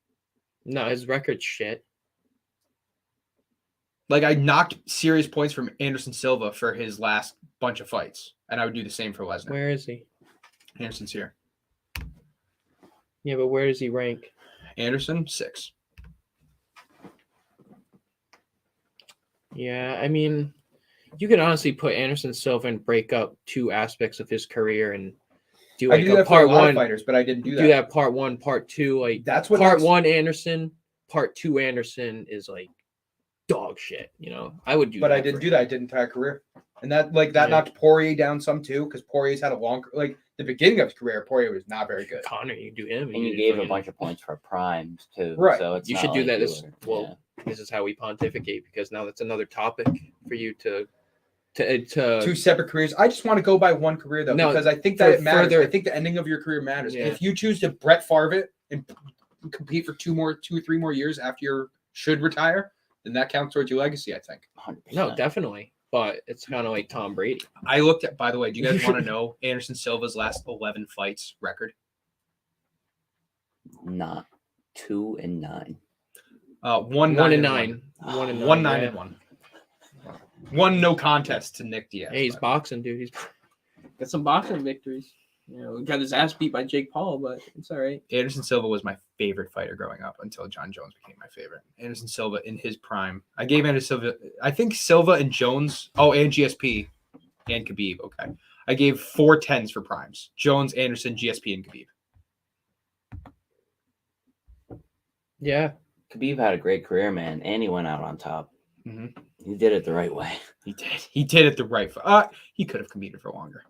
No, his record's shit. Like, I knocked serious points from Anderson Silva for his last bunch of fights, and I would do the same for Lesnar. Where is he? Anderson's here. Yeah, but where does he rank? Anderson, 6. Yeah, I mean, you could honestly put Anderson Silva and break up 2 aspects of his career and do I like do a that for a part lot of 1. fighters, but I didn't do that. Do that part 1, part 2. Like That's what part makes- 1 Anderson, part 2 Anderson is like dog shit. You know, I would do. But that I didn't for do him. that. I did entire career. And that Yeah. knocked Poirier down some too, because Poirier's had a long, like the beginning of his career, Poirier was not very good. Connor, you do him, And you gave a bunch of points for primes too. Right. So it's You not should do like that you as were- well. This is how we pontificate, because now that's another topic for you to 2 separate careers. I just want to go by one career though, No, because I think for that it matters. further- I think the ending of your career matters. Yeah. If you choose to Brett Favre it and compete for 2 or 3 more years after you should retire, then that counts towards your legacy, I think. 100%. No, definitely. But it's kind of like Tom Brady. I looked at, by the way, do you guys want to know Anderson Silva's last 11 fights record? Not 2 and 9. 1 1 and 9. 9. 1 and 9. 1 9 yeah. and 1. 1 no contest to Nick Diaz. Hey, he's but- boxing, dude. He's Got some boxing victories. You know, got his ass beat by Jake Paul, but it's all right. Anderson Silva was my favorite fighter growing up until John Jones became my favorite. Anderson Silva in his prime. I gave Anderson Silva, I think Silva and Jones, and GSP and Khabib. Okay. I gave 4 10s for primes. Jones, Anderson, GSP, and Khabib. yeah. Khabib had a great career, man, and he went out on top. Mhm. He did it the right way. He did. He did it the right way. He could have competed for longer.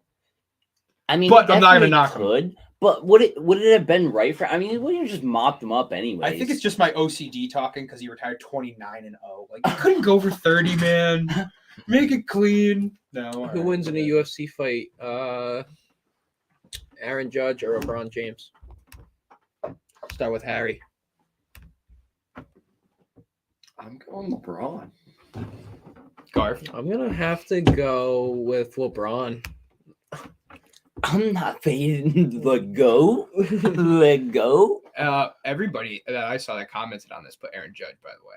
I mean, But he I'm not gonna definitely knock him. could. But would it have been right for? I mean, he would have just mopped him up anyway. I think it's just my OCD talking because he retired 29 and 0. Like, you couldn't go for 30, man. Make it clean. No. all Who right. wins in a UFC fight? Aaron Judge or LeBron James? Start with Harry. I'm going LeBron. Garf. I'm gonna have to go with LeBron. I'm not fading the go. Let go. Everybody that I saw that commented on this put Aaron Judge, by the way.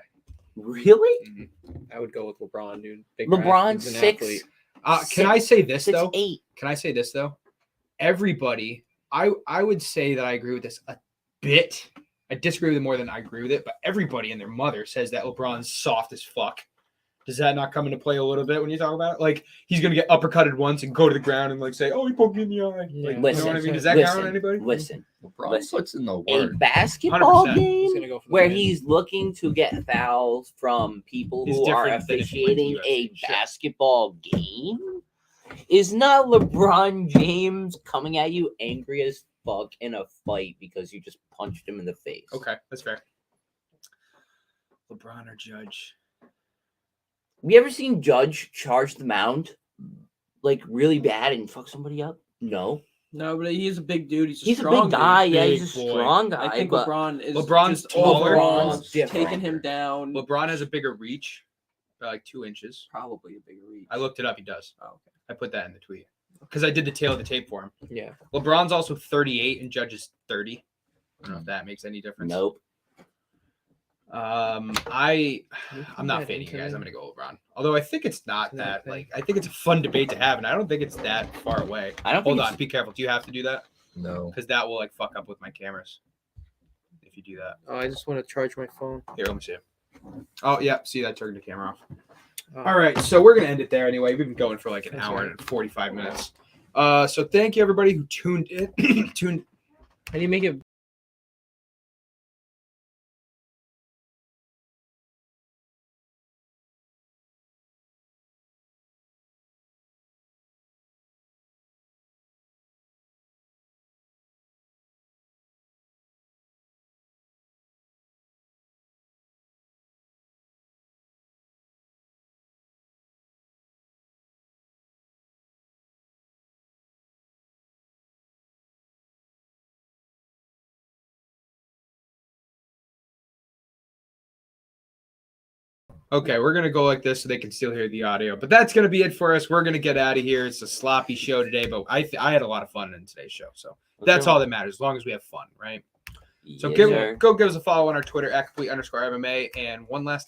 Really? I would go with LeBron, dude. Big LeBron he's an 6. athlete. Can I say this though? 6'8". Can I say this though? Everybody, I would say that I agree with this a bit. I disagree with it more than I agree with it, but everybody and their mother says that LeBron's soft as fuck. Does that not come into play a little bit when you talk about it? Like, he's gonna get uppercutted once and go to the ground and like say, "Oh, he poked me in the eye." Yeah. Like, you Listen, know what I mean? Does that count on anybody? Listen. LeBron Listen. puts in the A work. basketball 100%. He's game gonna go for the where win. he's looking to get fouls from people Is who are different than if he went to officiating a UFC. Sure. basketball game is not LeBron James coming at you angry as fuck in a fight because you just punched him in the face. Okay, that's fair. LeBron or Judge? Have you ever seen Judge charge the mound like really bad and fuck somebody up? No. No, but he's a big dude. He's a He's a strong big guy. dude. Yeah, Big he's a boy. strong guy. I think but LeBron is LeBron's just taller. LeBron's LeBron's different. taking him down. LeBron has a bigger reach, by like 2 inches. Probably a bigger reach. I looked it up. He does. Oh, okay. I put that in the tweet because I did the tail of the tape for him. Yeah. LeBron's also 38 and Judge is 30. I don't know if that makes any difference. Nope. I'm not fading you guys. I'm gonna go LeBron. Although I think it's not that like I think it's a fun debate to have, and I don't think it's that far away. I don't Hold think on, be careful. Do you have to do that? No. Because that will like fuck up with my cameras. If you do that. Oh, I just want to charge my phone. Here, let me see. Oh yeah, see that turned the camera off. Oh. All right, so we're gonna end it there anyway. We've been going for like an That's hour right. and 45 minutes. So thank you everybody who tuned in. How do you make it Okay, we're gonna go like this so they can still hear the audio. But that's gonna be it for us. We're gonna get out of here. It's a sloppy show today, but I had a lot of fun in today's show. So that's all that matters, as long as we have fun, right? So Yes, go sir. give us a follow on our Twitter @complete_MMA. And one last